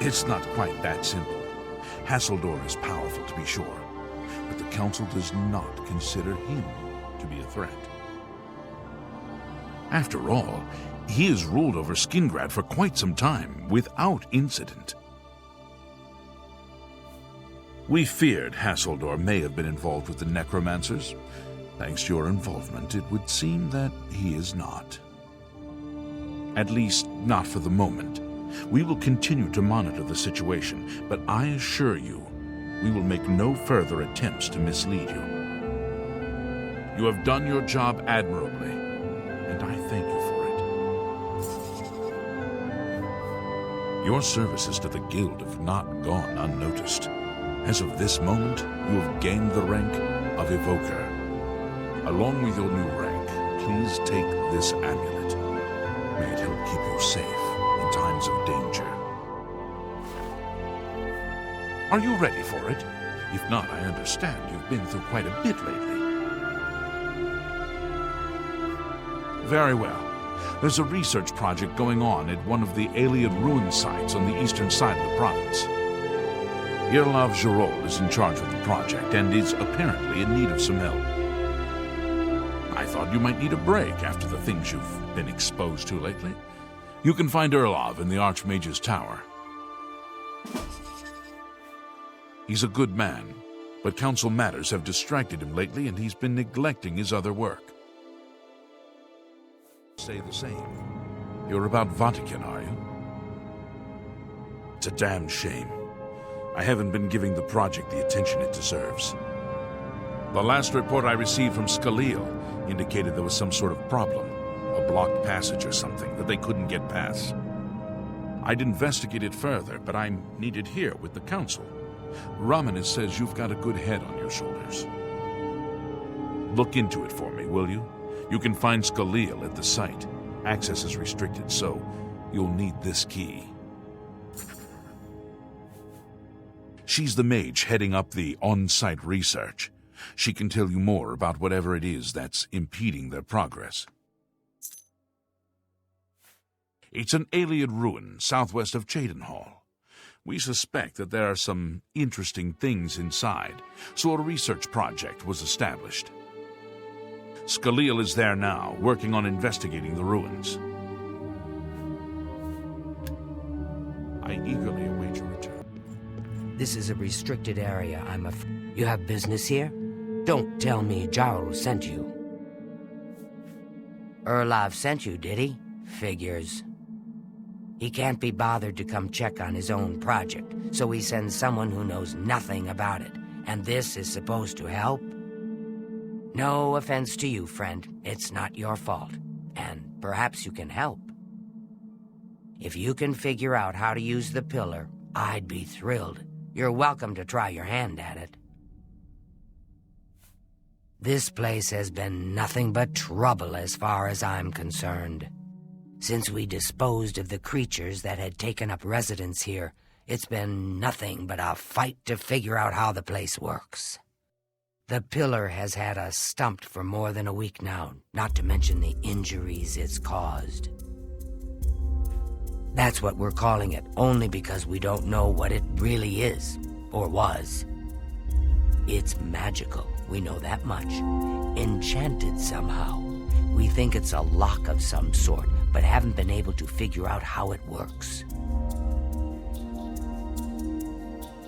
It's not quite that simple. Hasseldor is powerful, to be sure, but the Council does not consider him to be a threat. After all, he has ruled over Skingrad for quite some time, without incident. We feared Hasseldor may have been involved with the necromancers. Thanks to your involvement, it would seem that he is not. At least, not for the moment. We will continue to monitor the situation, but I assure you, we will make no further attempts to mislead you. You have done your job admirably, and I thank you for it. Your services to the Guild have not gone unnoticed. As of this moment, you have gained the rank of Evoker. Along with your new rank, please take this amulet. May it help keep you safe in times of danger. Are you ready for it? If not, I understand you've been through quite a bit lately. Very well. There's a research project going on at one of the Aliad ruin sites on the eastern side of the province. Irlav Gerol is in charge of the project and is apparently in need of some help. I thought you might need a break after the things you've been exposed to lately. You can find Irlav in the Archmage's Tower. He's a good man, but council matters have distracted him lately and he's been neglecting his other work. Say the same. You're about Vatican, are you? It's a damn shame. I haven't been giving the project the attention it deserves. The last report I received from Scaleel indicated there was some sort of problem, a blocked passage or something that they couldn't get past. I'd investigate it further, but I'm needed here with the council. Ramanis says you've got a good head on your shoulders. Look into it for me, will you? You can find Scaleel at the site. Access is restricted, so you'll need this key. She's the mage heading up the on-site research. She can tell you more about whatever it is that's impeding their progress. It's an alien ruin southwest of Cheydinhall. We suspect that there are some interesting things inside, so a research project was established. Scaleel is there now, working on investigating the ruins. I eagerly await your return. This is a restricted area, You have business here? Don't tell me Jarl sent you. Erlov sent you, did he? Figures. He can't be bothered to come check on his own project, so he sends someone who knows nothing about it. And this is supposed to help? No offense to you, friend. It's not your fault. And perhaps you can help. If you can figure out how to use the pillar, I'd be thrilled. You're welcome to try your hand at it. This place has been nothing but trouble as far as I'm concerned. Since we disposed of the creatures that had taken up residence here, it's been nothing but a fight to figure out how the place works. The pillar has had us stumped for more than a week now, not to mention the injuries it's caused. That's what we're calling it, only because we don't know what it really is, or was. It's magical, we know that much. Enchanted somehow. We think it's a lock of some sort, but haven't been able to figure out how it works.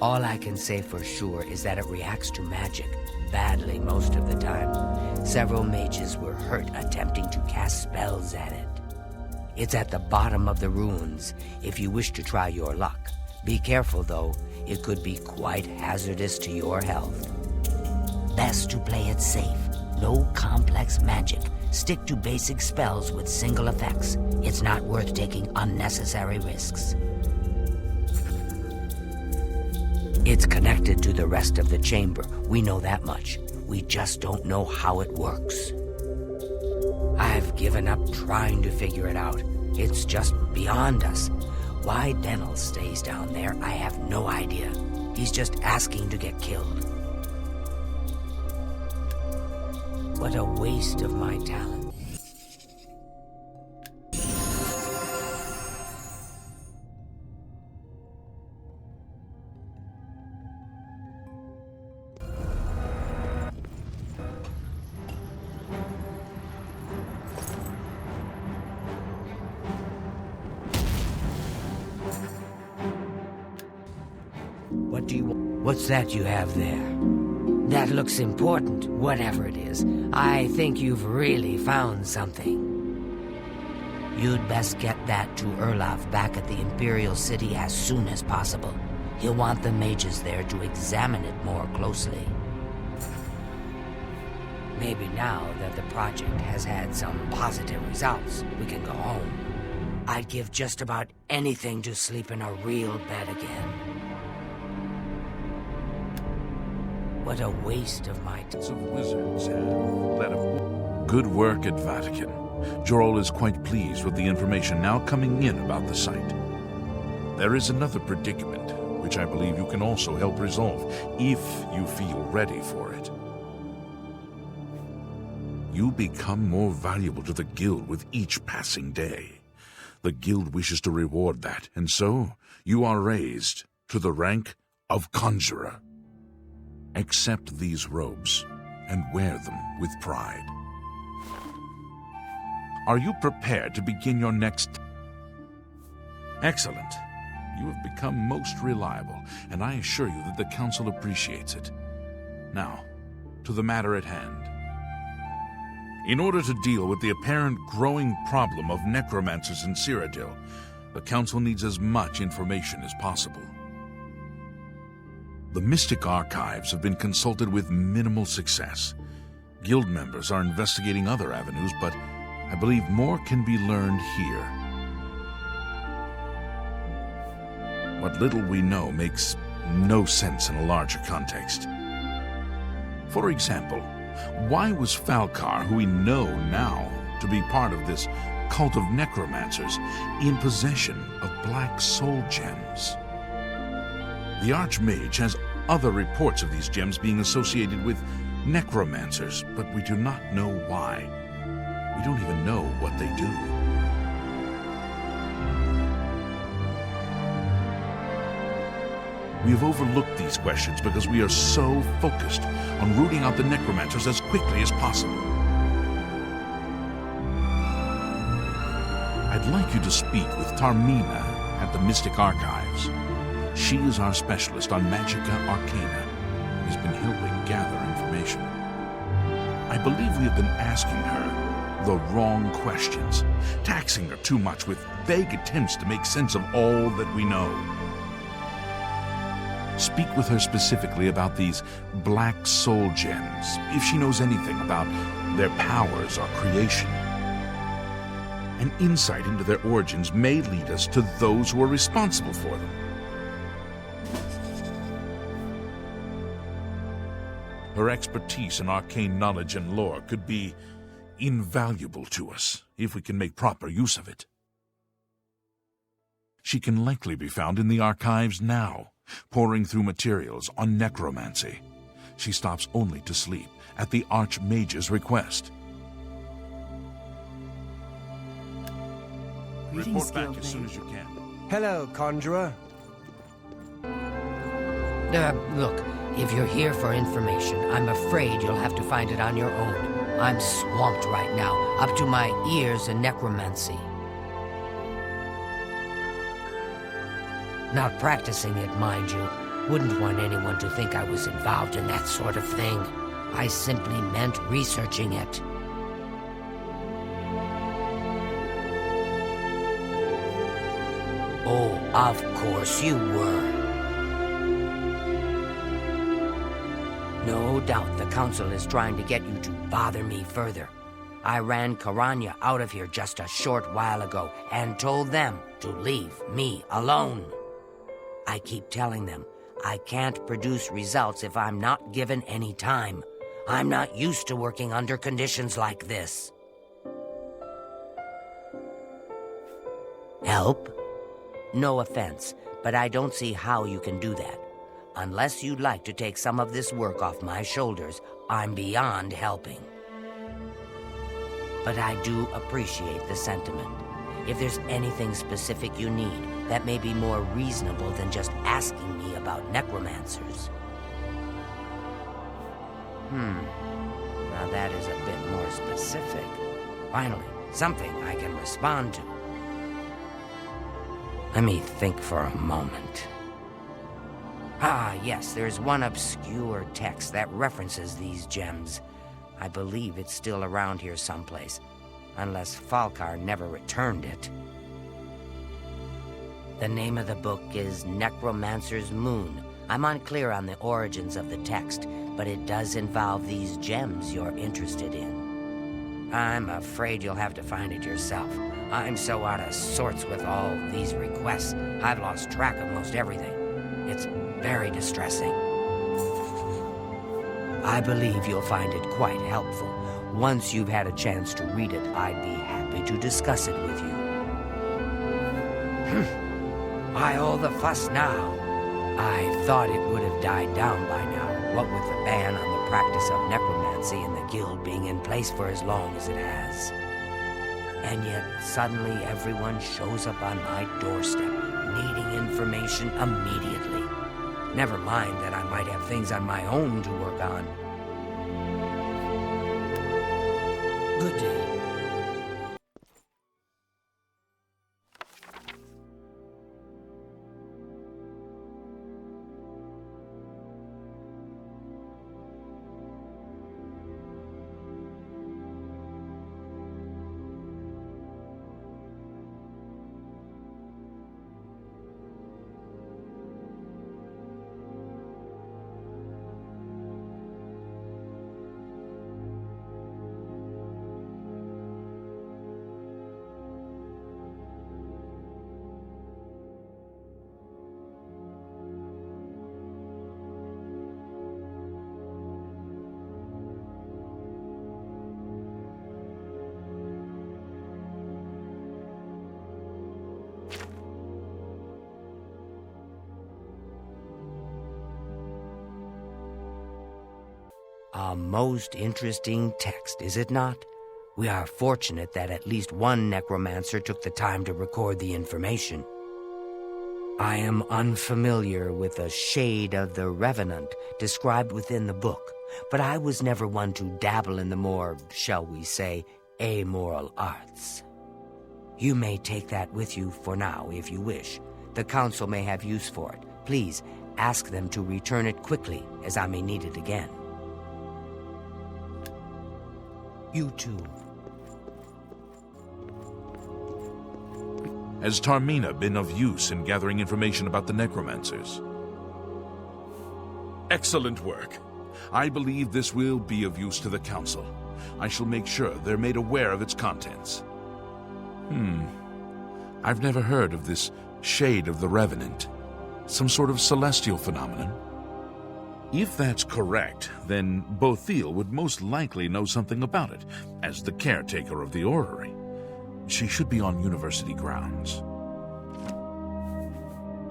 All I can say for sure is that it reacts to magic, badly most of the time. Several mages were hurt attempting to cast spells at it. It's at the bottom of the ruins, if you wish to try your luck. Be careful, though. It could be quite hazardous to your health. Best to play it safe. No complex magic. Stick to basic spells with single effects. It's not worth taking unnecessary risks. It's connected to the rest of the chamber. We know that much. We just don't know how it works. I've given up trying to figure it out. It's just beyond us. Why Denel stays down there, I have no idea. He's just asking to get killed. What a waste of my talent. What's that you have there? That looks important, whatever it is. I think you've really found something. You'd best get that to Erlov back at the Imperial City as soon as possible. He'll want the mages there to examine it more closely. Maybe now that the project has had some positive results, we can go home. I'd give just about anything to sleep in a real bed again. What a waste of my time. Some wizards have led a... Good work at Vatican. Jorol is quite pleased with the information now coming in about the site. There is another predicament, which I believe you can also help resolve, if you feel ready for it. You become more valuable to the guild with each passing day. The guild wishes to reward that, and so you are raised to the rank of conjurer. Accept these robes and wear them with pride. Are you prepared to begin your next... Excellent. You have become most reliable, and I assure you that the Council appreciates it. Now, to the matter at hand. In order to deal with the apparent growing problem of necromancers in Cyrodiil, the Council needs as much information as possible. The Mystic Archives have been consulted with minimal success. Guild members are investigating other avenues, but I believe more can be learned here. What little we know makes no sense in a larger context. For example, why was Falcar, who we know now to be part of this cult of necromancers, in possession of black soul gems? The Archmage has other reports of these gems being associated with necromancers, but we do not know why. We don't even know what they do. We have overlooked these questions because we are so focused on rooting out the necromancers as quickly as possible. I'd like you to speak with Tarmina at the Mystic Archives. She is our specialist on Magica Arcana and has been helping gather information. I believe we have been asking her the wrong questions, taxing her too much with vague attempts to make sense of all that we know. Speak with her specifically about these black soul gems, if she knows anything about their powers or creation. An insight into their origins may lead us to those who are responsible for them. Her expertise in arcane knowledge and lore could be invaluable to us if we can make proper use of it. She can likely be found in the archives now, poring through materials on necromancy. She stops only to sleep at the Archmage's request. Report back as soon as you can. Hello, Conjurer. Look, if you're here for information, I'm afraid you'll have to find it on your own. I'm swamped right now, up to my ears in necromancy. Not practicing it, mind you. Wouldn't want anyone to think I was involved in that sort of thing. I simply meant researching it. Oh, of course you were. No doubt the Council is trying to get you to bother me further. I ran Karanya out of here just a short while ago and told them to leave me alone. I keep telling them I can't produce results if I'm not given any time. I'm not used to working under conditions like this. Help? No offense, but I don't see how you can do that. Unless you'd like to take some of this work off my shoulders, I'm beyond helping. But I do appreciate the sentiment. If there's anything specific you need, that may be more reasonable than just asking me about necromancers. Now that is a bit more specific. Finally, something I can respond to. Let me think for a moment. Ah, yes, there's one obscure text that references these gems. I believe it's still around here someplace, unless Falcar never returned it. The name of the book is Necromancer's Moon. I'm unclear on the origins of the text, but it does involve these gems you're interested in. I'm afraid you'll have to find it yourself. I'm so out of sorts with all these requests, I've lost track of most everything. It's very distressing. I believe you'll find it quite helpful. Once you've had a chance to read it, I'd be happy to discuss it with you. Why all the fuss now? I thought it would have died down by now, what with the ban on the practice of necromancy and the guild being in place for as long as it has. And yet, suddenly everyone shows up on my doorstep, needing information immediately. Never mind that I might have things on my own to work on. Good day. A most interesting text, is it not? We are fortunate that at least one necromancer took the time to record the information. I am unfamiliar with the shade of the revenant described within the book, but I was never one to dabble in the more, shall we say, amoral arts. You may take that with you for now, if you wish. The council may have use for it. Please, ask them to return it quickly, as I may need it again. You too. Has Tarmina been of use in gathering information about the necromancers? Excellent work. I believe this will be of use to the council. I shall make sure they're made aware of its contents. I've never heard of this shade of the revenant. Some sort of celestial phenomenon? If that's correct, then Bothil would most likely know something about it, as the caretaker of the orrery. She should be on university grounds.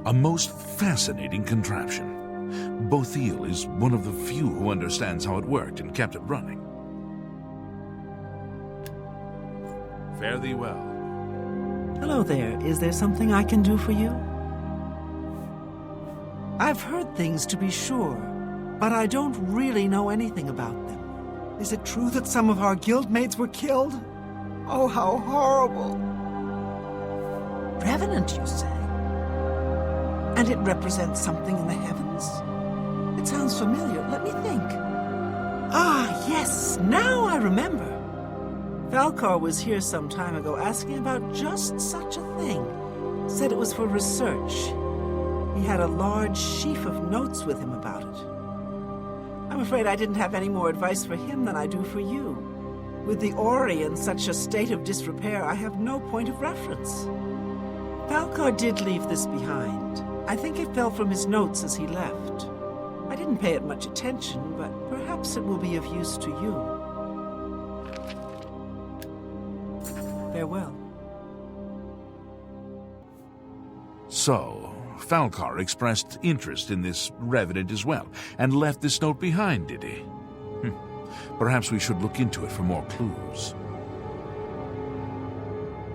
A most fascinating contraption. Bothil is one of the few who understands how it worked and kept it running. Fare thee well. Hello there. Is there something I can do for you? I've heard things, to be sure, but I don't really know anything about them. Is it true that some of our guildmates were killed? Oh, how horrible. Revenant, you say? And it represents something in the heavens? It sounds familiar. Let me think. Ah, yes, now I remember. Falcar was here some time ago asking about just such a thing. Said it was for research. He had a large sheaf of notes with him about it. I'm afraid I didn't have any more advice for him than I do for you. With the Ori in such a state of disrepair, I have no point of reference. Falcar did leave this behind. I think it fell from his notes as he left. I didn't pay it much attention, but perhaps it will be of use to you. Farewell. So, Falcar expressed interest in this revenant as well, and left this note behind, did he? Perhaps we should look into it for more clues.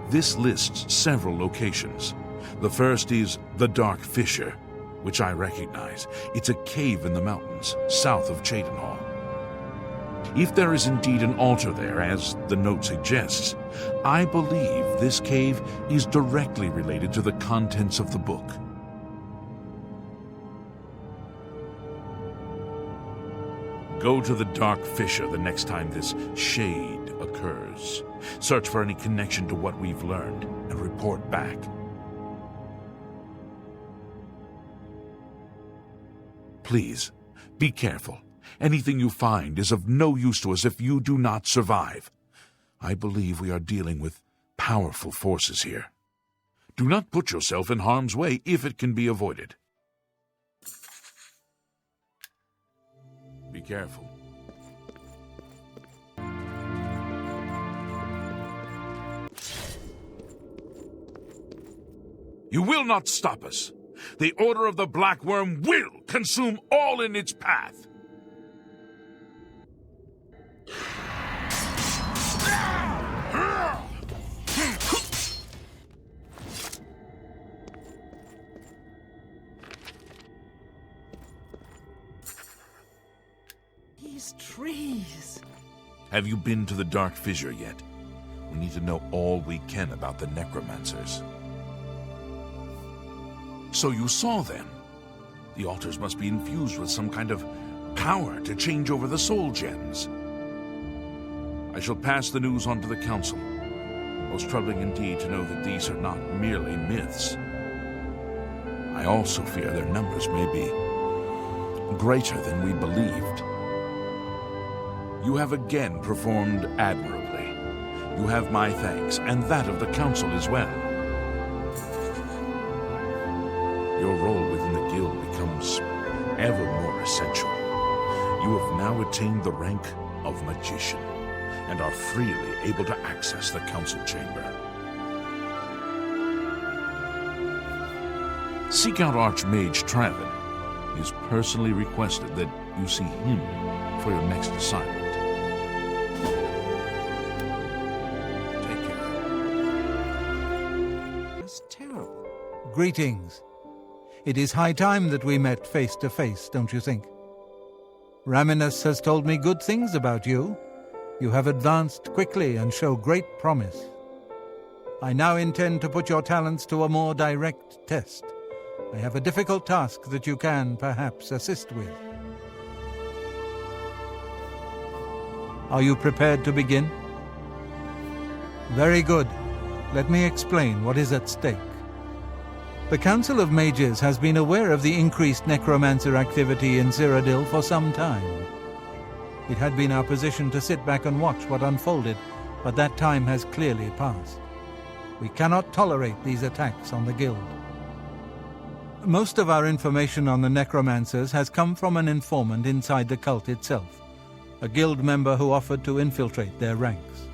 This lists several locations. The first is the Dark Fissure, which I recognize. It's a cave in the mountains, south of Cheydinhal. If there is indeed an altar there, as the note suggests, I believe this cave is directly related to the contents of the book. Go to the Dark Fissure the next time this shade occurs. Search for any connection to what we've learned and report back. Please, be careful. Anything you find is of no use to us if you do not survive. I believe we are dealing with powerful forces here. Do not put yourself in harm's way if it can be avoided. Be careful. You will not stop us. The Order of the Black Worm will consume all in its path. These trees. Have you been to the Dark Fissure yet? We need to know all we can about the necromancers. So you saw them. The altars must be infused with some kind of power to change over the soul gems. I shall pass the news on to the council. Most troubling indeed to know that these are not merely myths. I also fear their numbers may be greater than we believed. You have again performed admirably. You have my thanks, and that of the council as well. Your role within the guild becomes ever more essential. You have now attained the rank of magician, and are freely able to access the council chamber. Seek out Archmage Traven. He has personally requested that you see him for your next assignment. Take care. That's terrible. Greetings. It is high time that we met face to face, don't you think? Raminus has told me good things about you. You have advanced quickly and show great promise. I now intend to put your talents to a more direct test. I have a difficult task that you can, perhaps, assist with. Are you prepared to begin? Very good. Let me explain what is at stake. The Council of Mages has been aware of the increased necromancer activity in Cyrodiil for some time. It had been our position to sit back and watch what unfolded, but that time has clearly passed. We cannot tolerate these attacks on the Guild. Most of our information on the necromancers has come from an informant inside the cult itself, a Guild member who offered to infiltrate their ranks.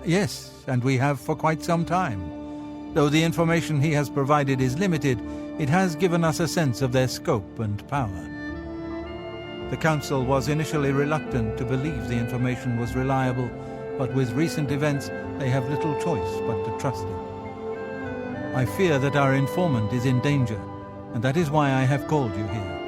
Yes, and we have for quite some time. Though the information he has provided is limited, it has given us a sense of their scope and power. The Council was initially reluctant to believe the information was reliable, but with recent events, they have little choice but to trust it. I fear that our informant is in danger, and that is why I have called you here.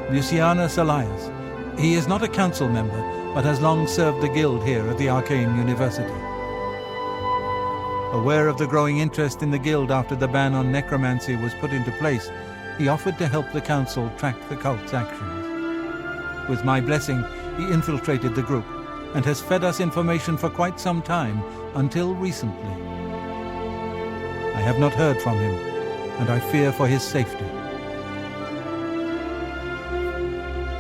Lucianus Elias. He is not a council member, but has long served the Guild here at the Arcane University. Aware of the growing interest in the Guild after the ban on necromancy was put into place, he offered to help the Council track the cult's actions. With my blessing, he infiltrated the group and has fed us information for quite some time, until recently. I have not heard from him, and I fear for his safety.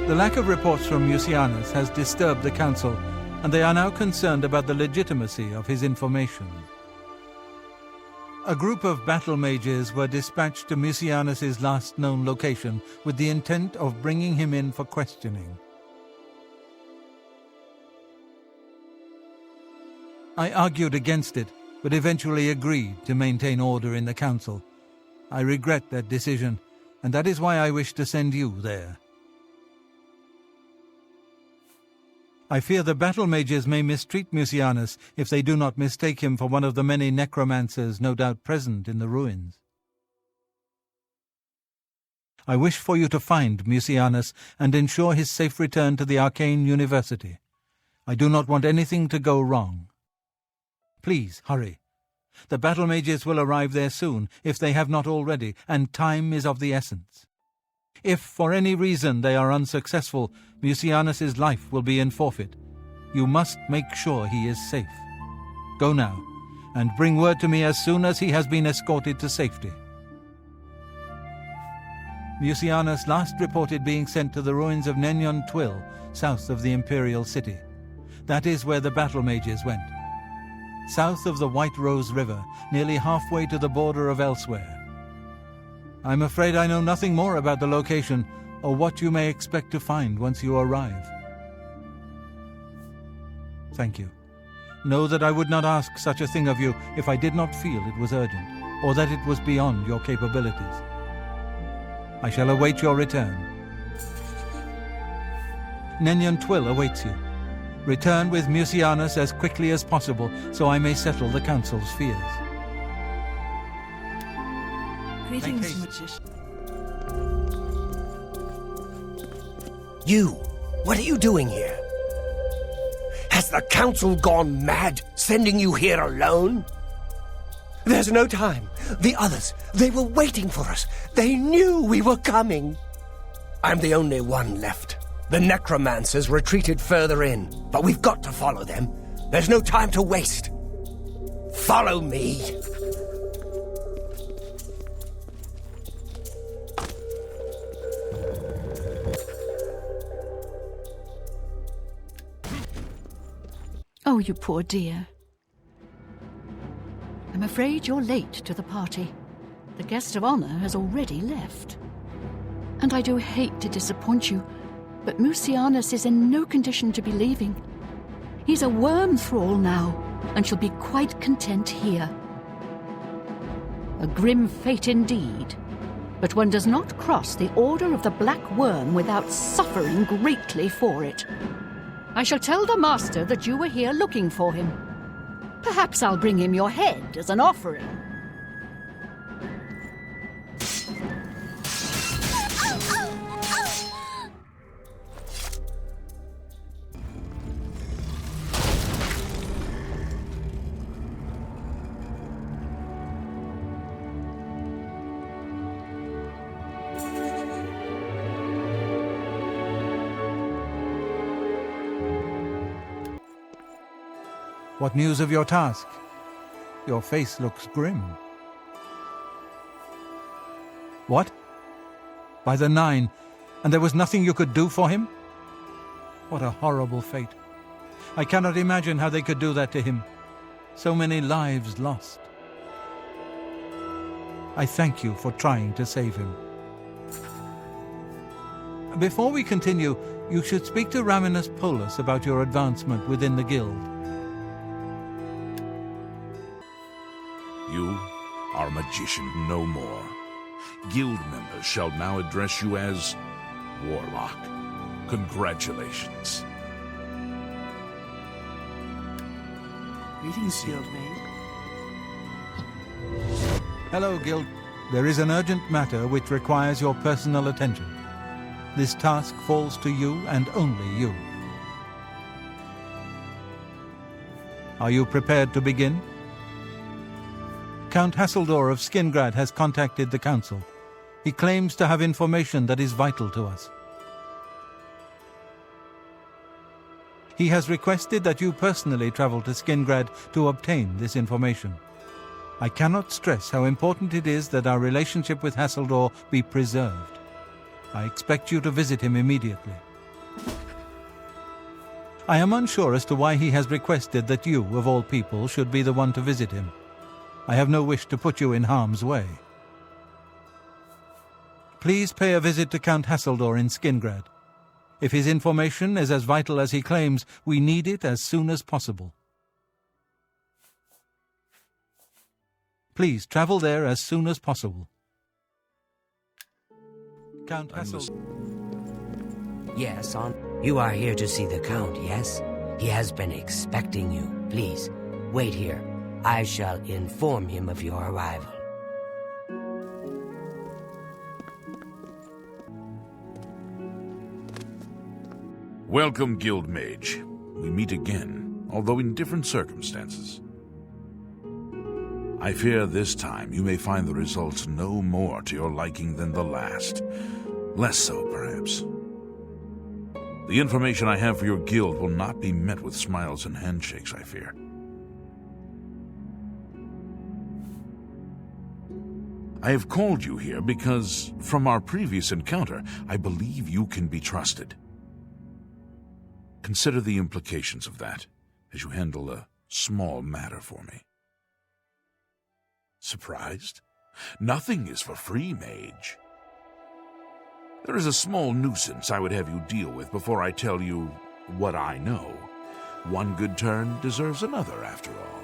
The lack of reports from Mucianus has disturbed the Council, and they are now concerned about the legitimacy of his information. A group of battle mages were dispatched to Mucianus's last known location with the intent of bringing him in for questioning. I argued against it, but eventually agreed to maintain order in the Council. I regret that decision, and that is why I wish to send you there. I fear the battle mages may mistreat Mucianus if they do not mistake him for one of the many necromancers no doubt present in the ruins. I wish for you to find Mucianus and ensure his safe return to the Arcane University. I do not want anything to go wrong. Please, hurry. The battle mages will arrive there soon, if they have not already, and time is of the essence. If, for any reason, they are unsuccessful, Mucianus's life will be in forfeit. You must make sure he is safe. Go now, and bring word to me as soon as he has been escorted to safety. Mucianus last reported being sent to the ruins of Nenyon Twill, south of the Imperial City. That is where the battle mages went. South of the White Rose River, nearly halfway to the border of elsewhere. I'm afraid I know nothing more about the location or what you may expect to find once you arrive. Thank you. Know that I would not ask such a thing of you if I did not feel it was urgent, or that it was beyond your capabilities. I shall await your return. Nenyon Twill awaits you. Return with Mucianus as quickly as possible, so I may settle the Council's fears. Greetings, magician. You! What are you doing here? Has the Council gone mad, sending you here alone? There's no time. The others, they were waiting for us. They knew we were coming. I'm the only one left. The necromancers retreated further in, but we've got to follow them. There's no time to waste. Follow me. Oh, you poor dear. I'm afraid you're late to the party. The guest of honor has already left. And I do hate to disappoint you, but Mucianus is in no condition to be leaving. He's a worm thrall now, and shall be quite content here. A grim fate indeed, but one does not cross the Order of the Black Worm without suffering greatly for it. I shall tell the Master that you were here looking for him. Perhaps I'll bring him your head as an offering. What news of your task? Your face looks grim. What? By the 9, and there was nothing you could do for him? What a horrible fate. I cannot imagine how they could do that to him. So many lives lost. I thank you for trying to save him. Before we continue, you should speak to Raminus Polus about your advancement within the guild. You are a magician no more. Guild members shall now address you as Warlock. Congratulations. Greetings, Guildmate. Hello, Guild. There is an urgent matter which requires your personal attention. This task falls to you and only you. Are you prepared to begin? Count Hasseldor of Skingrad has contacted the Council. He claims to have information that is vital to us. He has requested that you personally travel to Skingrad to obtain this information. I cannot stress how important it is that our relationship with Hasseldor be preserved. I expect you to visit him immediately. I am unsure as to why he has requested that you, of all people, should be the one to visit him. I have no wish to put you in harm's way. Please pay a visit to Count Hasseldor in Skingrad. If his information is as vital as he claims, we need it as soon as possible. Please travel there as soon as possible. Count Hasseldor. Yes, you are here to see the Count, yes? He has been expecting you. Please, wait here. I shall inform him of your arrival. Welcome, Guild Mage. We meet again, although in different circumstances. I fear this time you may find the results no more to your liking than the last. Less so, perhaps. The information I have for your guild will not be met with smiles and handshakes, I fear. I have called you here because, from our previous encounter, I believe you can be trusted. Consider the implications of that as you handle a small matter for me. Surprised? Nothing is for free, Mage. There is a small nuisance I would have you deal with before I tell you what I know. One good turn deserves another, after all.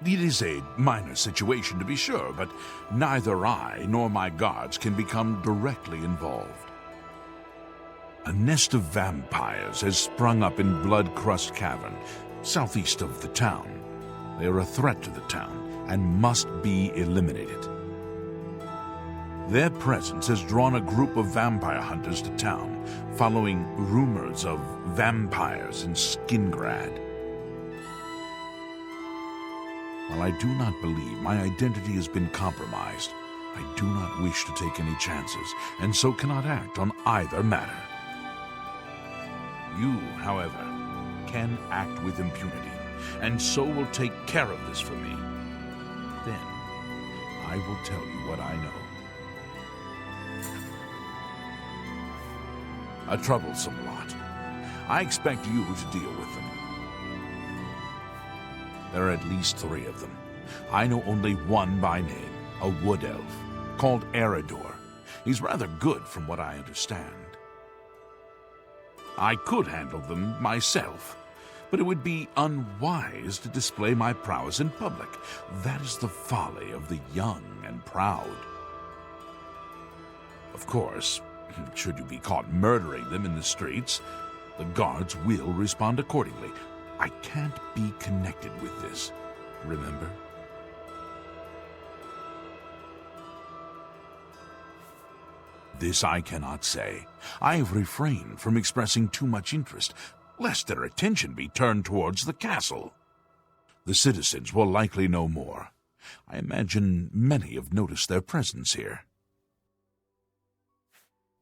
It is a minor situation, to be sure, but neither I nor my guards can become directly involved. A nest of vampires has sprung up in Blood-Crust Cavern, southeast of the town. They are a threat to the town and must be eliminated. Their presence has drawn a group of vampire hunters to town, following rumors of vampires in Skingrad. While I do not believe my identity has been compromised, I do not wish to take any chances, and so cannot act on either matter. You, however, can act with impunity, and so will take care of this for me. Then, I will tell you what I know. A troublesome lot. I expect you to deal with them. There are at least 3 of them. I know only one by name, a wood elf, called Eridor. He's rather good from what I understand. I could handle them myself, but it would be unwise to display my prowess in public. That is the folly of the young and proud. Of course, should you be caught murdering them in the streets, the guards will respond accordingly. I can't be connected with this, remember? This I cannot say. I have refrained from expressing too much interest, lest their attention be turned towards the castle. The citizens will likely know more. I imagine many have noticed their presence here.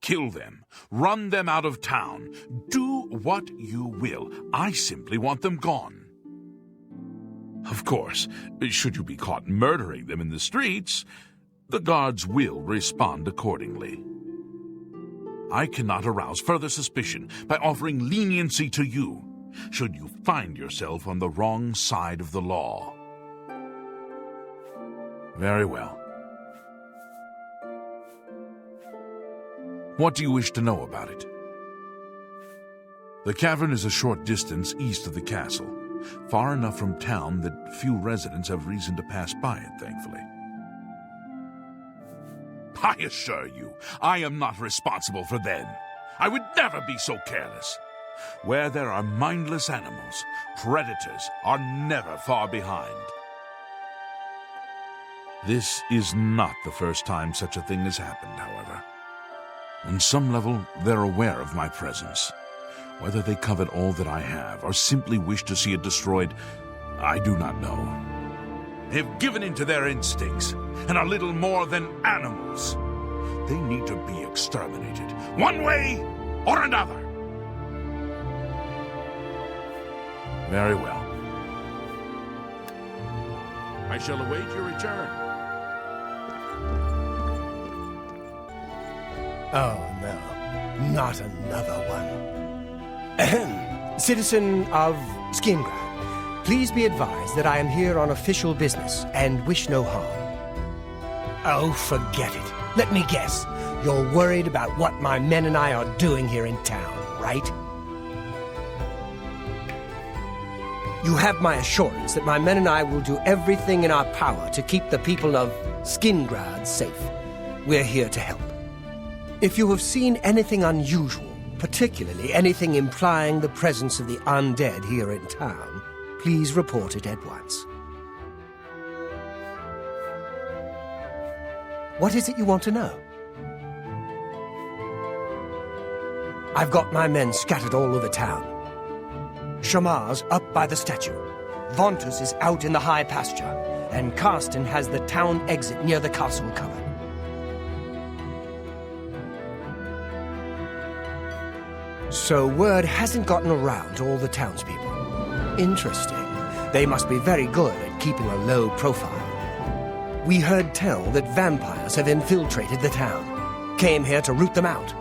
Kill them. Run them out of town. Do what you will. I simply want them gone. Of course, should you be caught murdering them in the streets, the guards will respond accordingly. I cannot arouse further suspicion by offering leniency to you, should you find yourself on the wrong side of the law. Very well. What do you wish to know about it? The cavern is a short distance east of the castle, far enough from town that few residents have reason to pass by it, thankfully. I assure you, I am not responsible for them. I would never be so careless. Where there are mindless animals, predators are never far behind. This is not the first time such a thing has happened, however. On some level, they're aware of my presence. Whether they covet all that I have or simply wish to see it destroyed, I do not know. They have given in to their instincts and are little more than animals. They need to be exterminated, one way or another. Very well. I shall await your return. Oh, no. Not another one. Ahem. Citizen of Skingrad, please be advised that I am here on official business and wish no harm. Oh, forget it. Let me guess. You're worried about what my men and I are doing here in town, right? You have my assurance that my men and I will do everything in our power to keep the people of Skingrad safe. We're here to help. If you have seen anything unusual, particularly anything implying the presence of the undead here in town, please report it at once. What is it you want to know? I've got my men scattered all over town. Shamar's up by the statue. Vontus is out in the high pasture. And Karsten has the town exit near the castle covered. So word hasn't gotten around to all the townspeople. Interesting. They must be very good at keeping a low profile. We heard tell that vampires have infiltrated the town. Came here to root them out.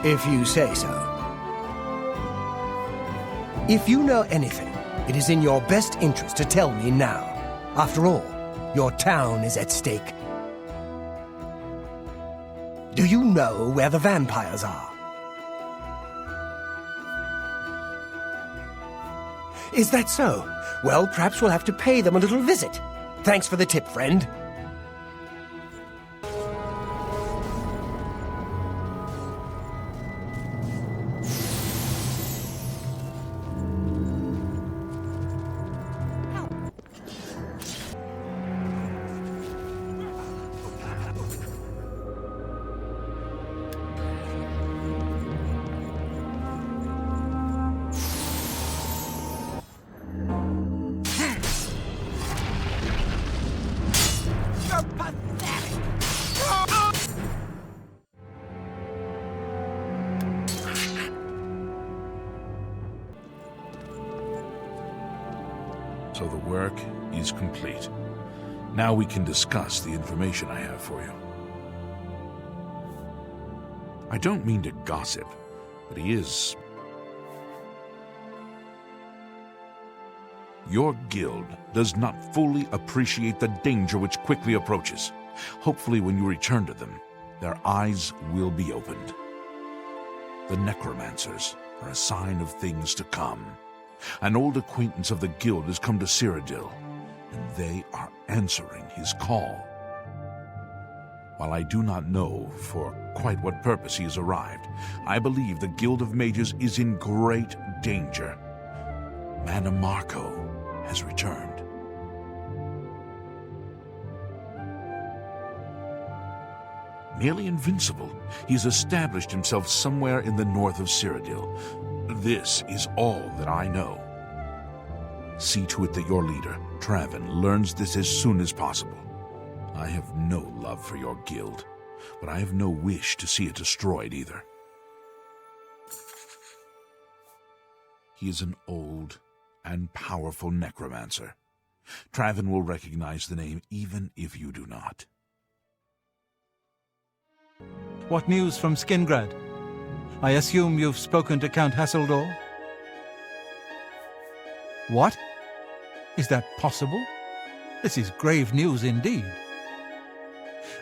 If you say so. If you know anything, it is in your best interest to tell me now. After all, your town is at stake. Do you know where the vampires are? Is that so? Well, perhaps we'll have to pay them a little visit. Thanks for the tip, friend. So the work is complete. Now we can discuss the information I have for you. I don't mean to gossip, but he is... Your guild does not fully appreciate the danger which quickly approaches. Hopefully when you return to them, their eyes will be opened. The necromancers or a sign of things to come. An old acquaintance of the guild has come to Cyrodiil, and they are answering his call. While I do not know for quite what purpose he has arrived, I believe the Guild of Mages is in great danger. Manimarco has returned. Nearly invincible, he's established himself somewhere in the north of Cyrodiil. This is all that I know. See to it that your leader, Traven, learns this as soon as possible. I have no love for your guild, but I have no wish to see it destroyed either. He is an old and powerful necromancer. Traven will recognize the name even if you do not. What news from Skingrad? I assume you've spoken to Count Hasseldor? What? Is that possible? This is grave news indeed.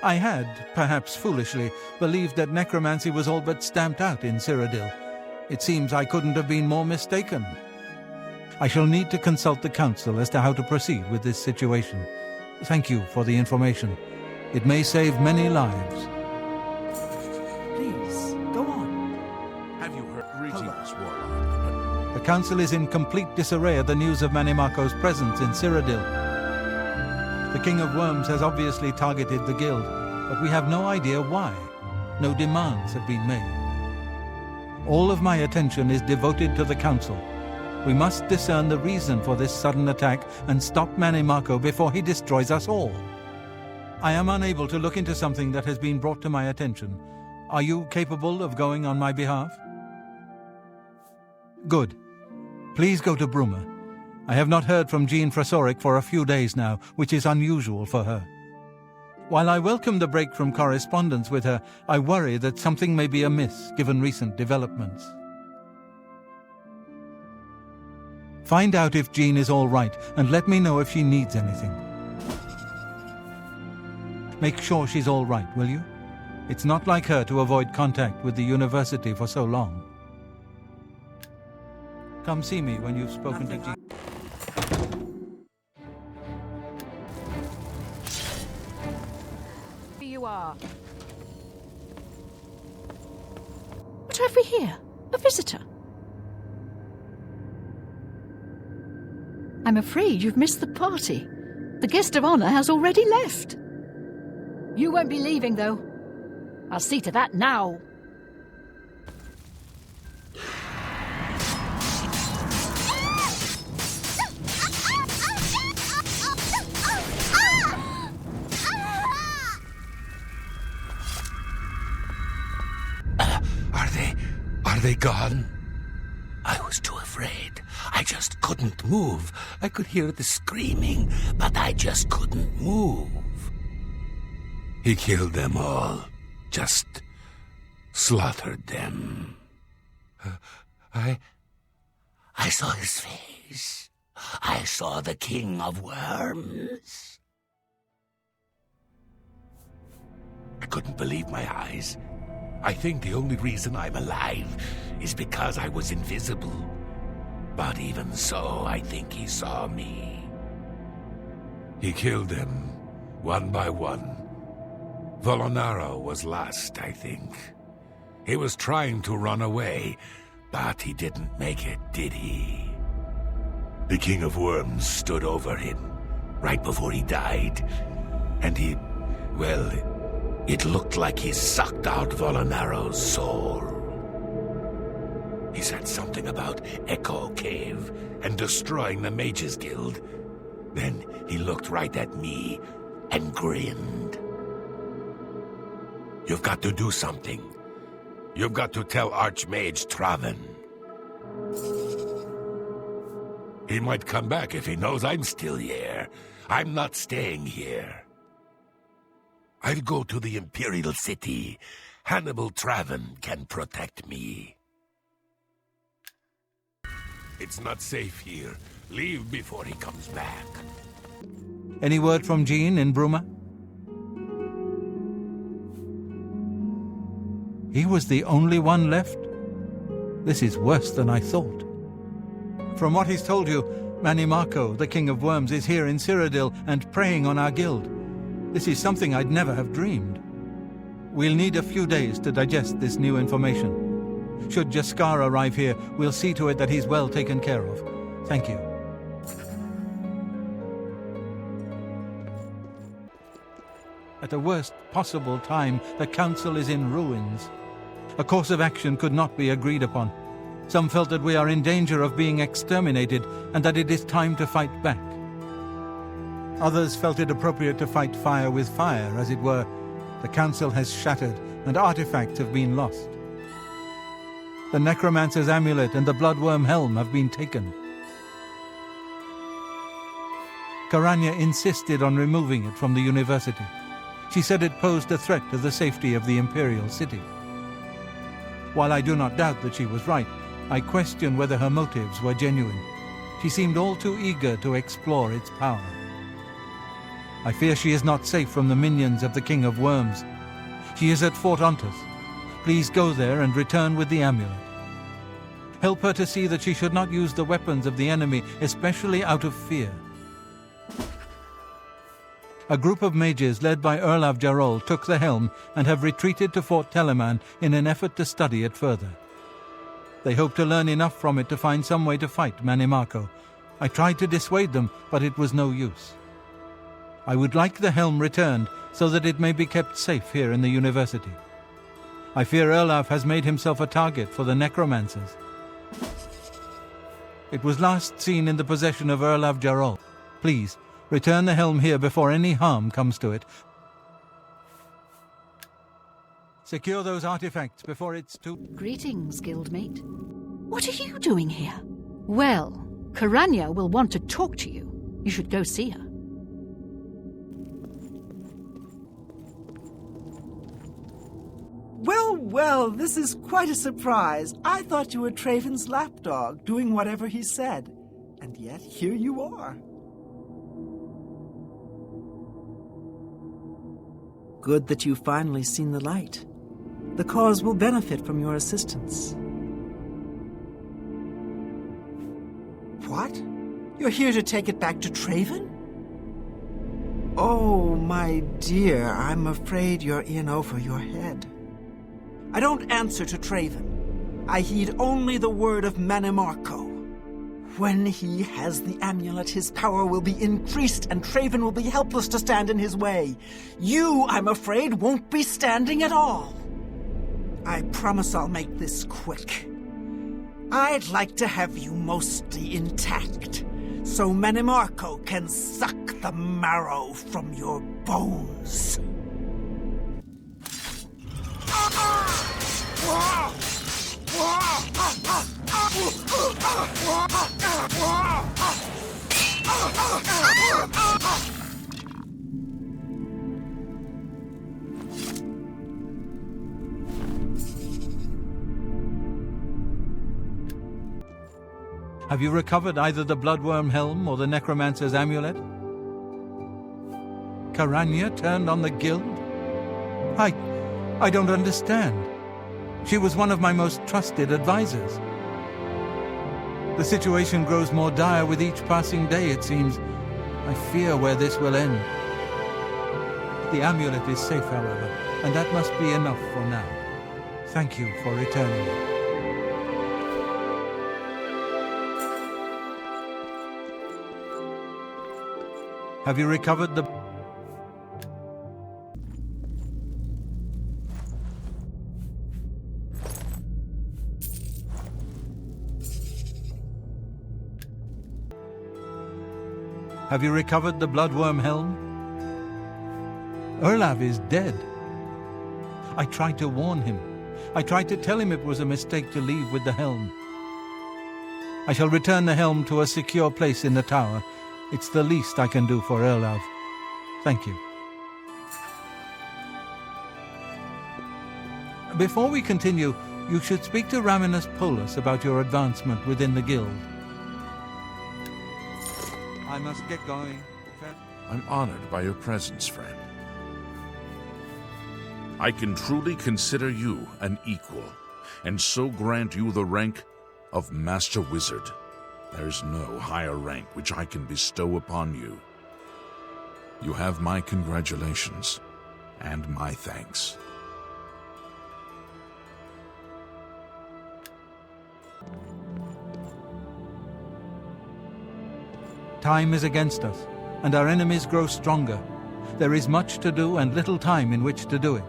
I had, perhaps foolishly, believed that necromancy was all but stamped out in Cyrodiil. It seems I couldn't have been more mistaken. I shall need to consult the council as to how to proceed with this situation. Thank you for the information. It may save many lives. Please, go on. Have you heard? Greetings, Warlock. The council is in complete disarray at the news of Manimarco's presence in Cyrodiil. The King of Worms has obviously targeted the guild, but we have no idea why. No demands have been made. All of my attention is devoted to the council. We must discern the reason for this sudden attack and stop Manimarco before he destroys us all. I am unable to look into something that has been brought to my attention. Are you capable of going on my behalf? Good. Please go to Bruma. I have not heard from Jean Frasoric for a few days now, which is unusual for her. While I welcome the break from correspondence with her, I worry that something may be amiss given recent developments. Find out if Jean is all right and let me know if she needs anything. Make sure she's all right, will you? It's not like her to avoid contact with the university for so long. Come see me when you've spoken to Jean. Here you are. What have we here? A visitor? I'm afraid you've missed the party. The guest of honor has already left. You won't be leaving, though. I'll see to that now. Are they gone? I was too afraid. I just couldn't move. I could hear the screaming, but I just couldn't move. He killed them all. Just slaughtered them. I saw his face. I saw the King of Worms. I couldn't believe my eyes. I think the only reason I'm alive is because I was invisible. But even so, I think he saw me. He killed them, one by one. Volonaro was last, I think. He was trying to run away, but he didn't make it, did he? The King of Worms stood over him, right before he died, and it looked like he sucked out Volonaro's soul. He said something about Echo Cave and destroying the Mages Guild. Then he looked right at me and grinned. You've got to do something. You've got to tell Archmage Traven. He might come back if he knows I'm still here. I'm not staying here. I'll go to the Imperial City. Hannibal Traven can protect me. It's not safe here. Leave before he comes back. Any word from Jean in Bruma? He was the only one left? This is worse than I thought. From what he's told you, Manimarco, the King of Worms, is here in Cyrodiil and preying on our guild. This is something I'd never have dreamed. We'll need a few days to digest this new information. Should Jaskar arrive here, we'll see to it that he's well taken care of. Thank you. At the worst possible time, the Council is in ruins. A course of action could not be agreed upon. Some felt that we are in danger of being exterminated and that it is time to fight back. Others felt it appropriate to fight fire with fire, as it were. The Council has shattered and artifacts have been lost. The Necromancer's amulet and the Bloodworm helm have been taken. Karanya insisted on removing it from the university. She said it posed a threat to the safety of the Imperial City. While I do not doubt that she was right, I question whether her motives were genuine. She seemed all too eager to explore its power. I fear she is not safe from the minions of the King of Worms. She is at Fort Ontus. Please go there and return with the amulet. Help her to see that she should not use the weapons of the enemy, especially out of fear. A group of mages led by Erlav Jarol took the helm and have retreated to Fort Telemann in an effort to study it further. They hope to learn enough from it to find some way to fight Manimarco. I tried to dissuade them, but it was no use. I would like the helm returned so that it may be kept safe here in the university. I fear Erlav has made himself a target for the necromancers. It was last seen in the possession of Erlav Jarol. Please, return the helm here before any harm comes to it. Secure those artifacts before it's too... Greetings, guildmate. What are you doing here? Well, Karanya will want to talk to you. You should go see her. Well, this is quite a surprise. I thought you were Traven's lapdog, doing whatever he said. And yet, here you are. Good that you've finally seen the light. The cause will benefit from your assistance. What? You're here to take it back to Traven? Oh, my dear, I'm afraid you're in over your head. I don't answer to Traven. I heed only the word of Manimarco. When he has the amulet, his power will be increased and Traven will be helpless to stand in his way. You, I'm afraid, won't be standing at all. I promise I'll make this quick. I'd like to have you mostly intact, so Manimarco can suck the marrow from your bones. Have you recovered either the Bloodworm helm or the Necromancer's amulet? Karanya turned on the guild? I don't understand. She was one of my most trusted advisors. The situation grows more dire with each passing day, it seems. I fear where this will end. The amulet is safe, however, and that must be enough for now. Thank you for returning it. Have you recovered the... Have you recovered the Bloodworm helm? Erlav is dead. I tried to warn him. I tried to tell him it was a mistake to leave with the helm. I shall return the helm to a secure place in the tower. It's the least I can do for Erlav. Thank you. Before we continue, you should speak to Raminus Polus about your advancement within the guild. I must get going. I'm honored by your presence, friend. I can truly consider you an equal. and so grant you the rank of Master Wizard. There's no higher rank which I can bestow upon you. You have my congratulations and my thanks. Time is against us, and our enemies grow stronger. There is much to do and little time in which to do it.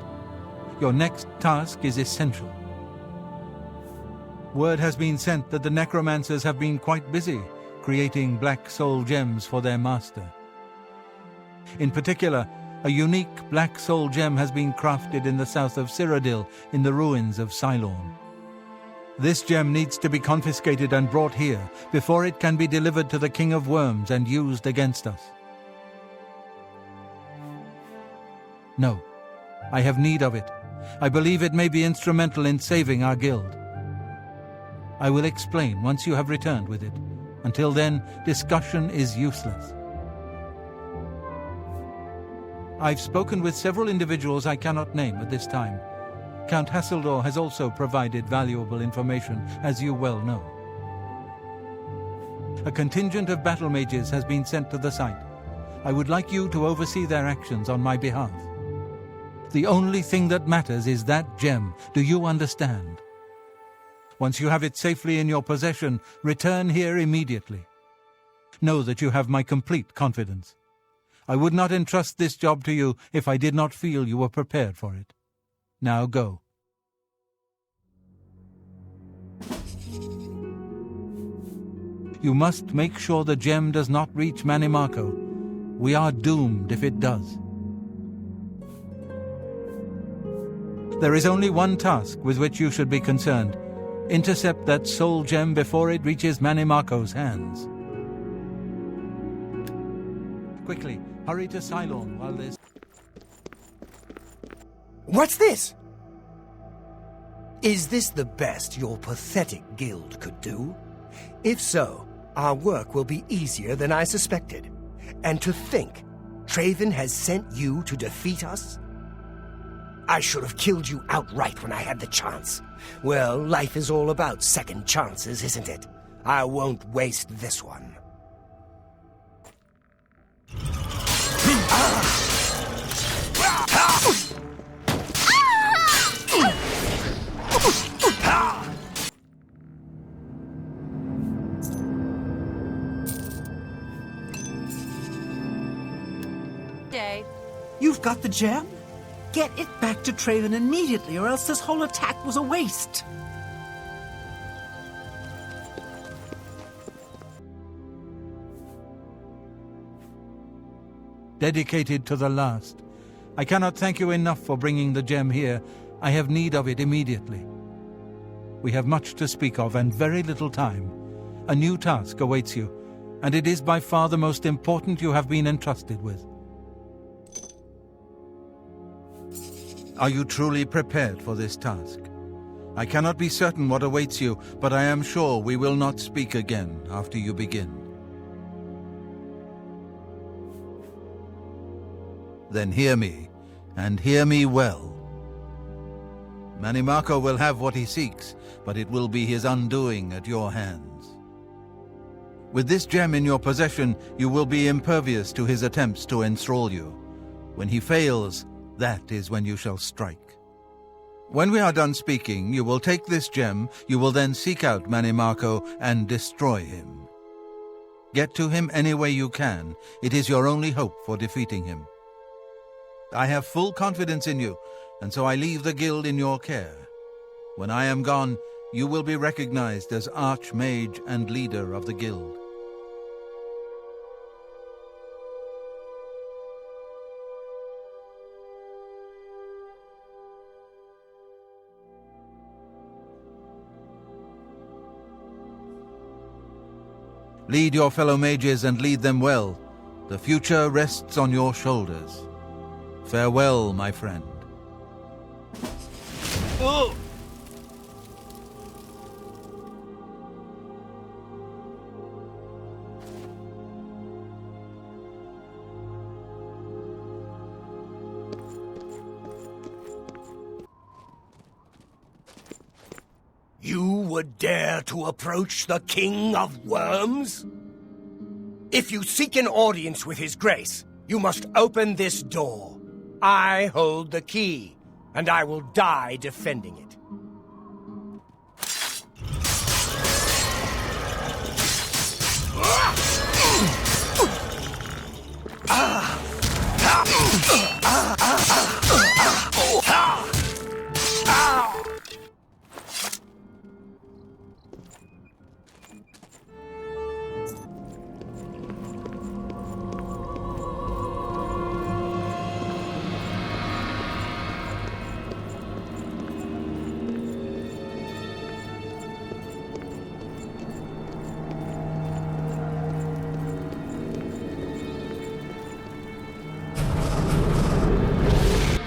Your next task is essential. Word has been sent that the necromancers have been quite busy creating black soul gems for their master. In particular, a unique black soul gem has been crafted in the south of Cyrodiil in the ruins of Cylorn. This gem needs to be confiscated and brought here before it can be delivered to the King of Worms and used against us. No, I have need of it. I believe it may be instrumental in saving our guild. I will explain once you have returned with it. Until then, discussion is useless. I've spoken with several individuals I cannot name at this time. Count Hasseldor has also provided valuable information, as you well know. A contingent of battle mages has been sent to the site. I would like you to oversee their actions on my behalf. The only thing that matters is that gem. Do you understand? Once you have it safely in your possession, return here immediately. Know that you have my complete confidence. I would not entrust this job to you if I did not feel you were prepared for it. Now go. You must make sure the gem does not reach Manimarco. We are doomed if it does. There is only one task with which you should be concerned. Intercept that soul gem before it reaches Manimarco's hands. Quickly, hurry to Cylorn while there's... What's this? Is this the best your pathetic guild could do? If so, our work will be easier than I suspected. And to think, Traven has sent you to defeat us? I should have killed you outright when I had the chance. Well, life is all about second chances, isn't it? I won't waste this one. Day. You've got the gem? Get it back to Traven immediately, or else this whole attack was a waste. Dedicated to the last. I cannot thank you enough for bringing the gem here. I have need of it immediately. We have much to speak of and very little time. A new task awaits you, and it is by far the most important you have been entrusted with. Are you truly prepared for this task? I cannot be certain what awaits you, but I am sure we will not speak again after you begin. Then hear me, and hear me well. Manimarco will have what he seeks, but it will be his undoing at your hands. With this gem in your possession, you will be impervious to his attempts to enthrall you. When he fails, that is when you shall strike. When we are done speaking, you will take this gem, you will then seek out Manimarco and destroy him. Get to him any way you can. It is your only hope for defeating him. I have full confidence in you, and so I leave the guild in your care. When I am gone, you will be recognized as Archmage and leader of the guild. Lead your fellow mages and lead them well. The future rests on your shoulders. Farewell, my friend. Oh! would dare to approach the King of Worms? If you seek an audience with His Grace, you must open this door. I hold the key, and I will die defending it.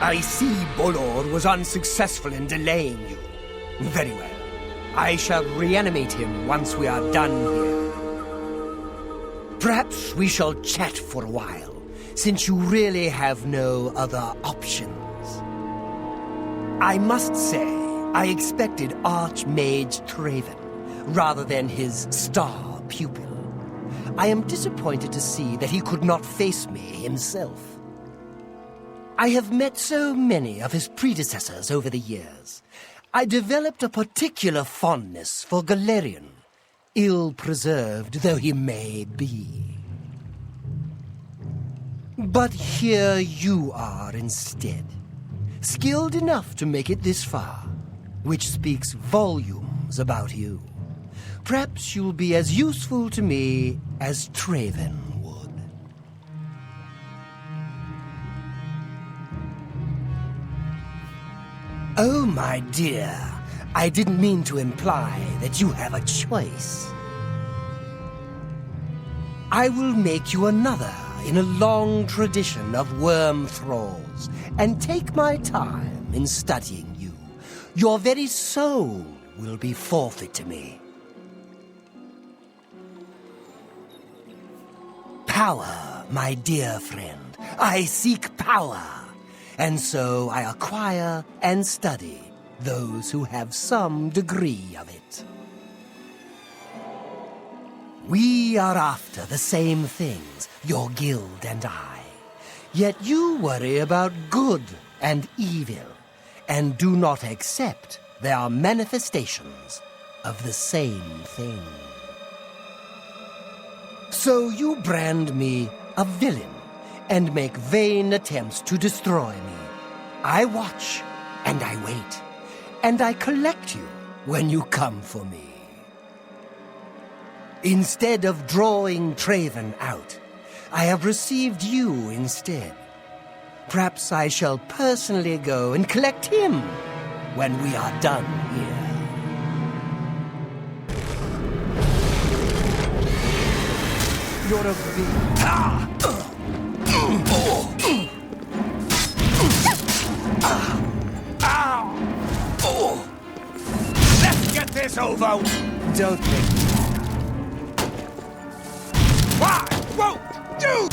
I see Bolor was unsuccessful in delaying you. Very well. I shall reanimate him once we are done here. Perhaps we shall chat for a while, since you really have no other options. I must say, I expected Archmage Traven, rather than his star pupil. I am disappointed to see that he could not face me himself. I have met so many of his predecessors over the years. I developed a particular fondness for Galerion, ill-preserved though he may be. But here you are instead, skilled enough to make it this far, which speaks volumes about you. Perhaps you'll be as useful to me as Traven would. Oh, my dear, I didn't mean to imply that you have a choice. I will make you another in a long tradition of worm thralls, and take my time in studying you. Your very soul will be forfeit to me. Power, my dear friend. I seek power. And so I acquire and study those who have some degree of it. We are after the same things, your guild and I. Yet you worry about good and evil, and do not accept they are manifestations of the same thing. So you brand me a villain, and make vain attempts to destroy me. I watch, and I wait, and I collect you when you come for me. Instead of drawing Traven out, I have received you instead. Perhaps I shall personally go and collect him when we are done here. You're a big... Let's get this over. Don't make me. Why won't you?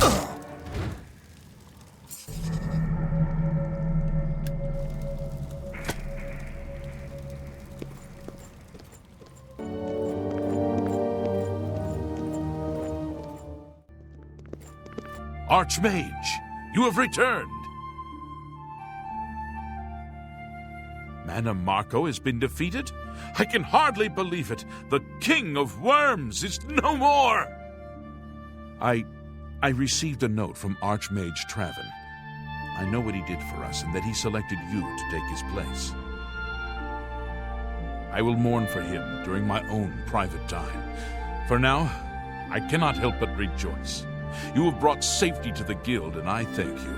Archmage, you have returned. Mana Marco has been defeated? I can hardly believe it. The King of Worms is no more. I received a note from Archmage Traven. I know what he did for us and that he selected you to take his place. I will mourn for him during my own private time. For now, I cannot help but rejoice. You have brought safety to the guild, and I thank you.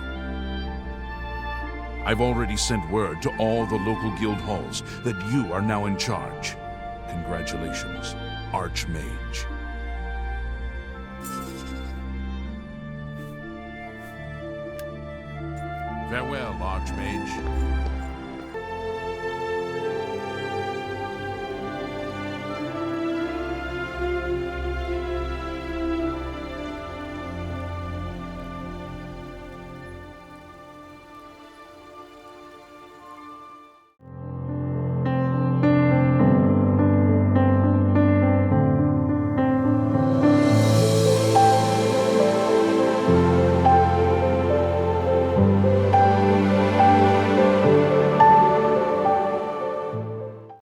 I've already sent word to all the local guild halls that you are now in charge. Congratulations, Archmage. Farewell, Archmage.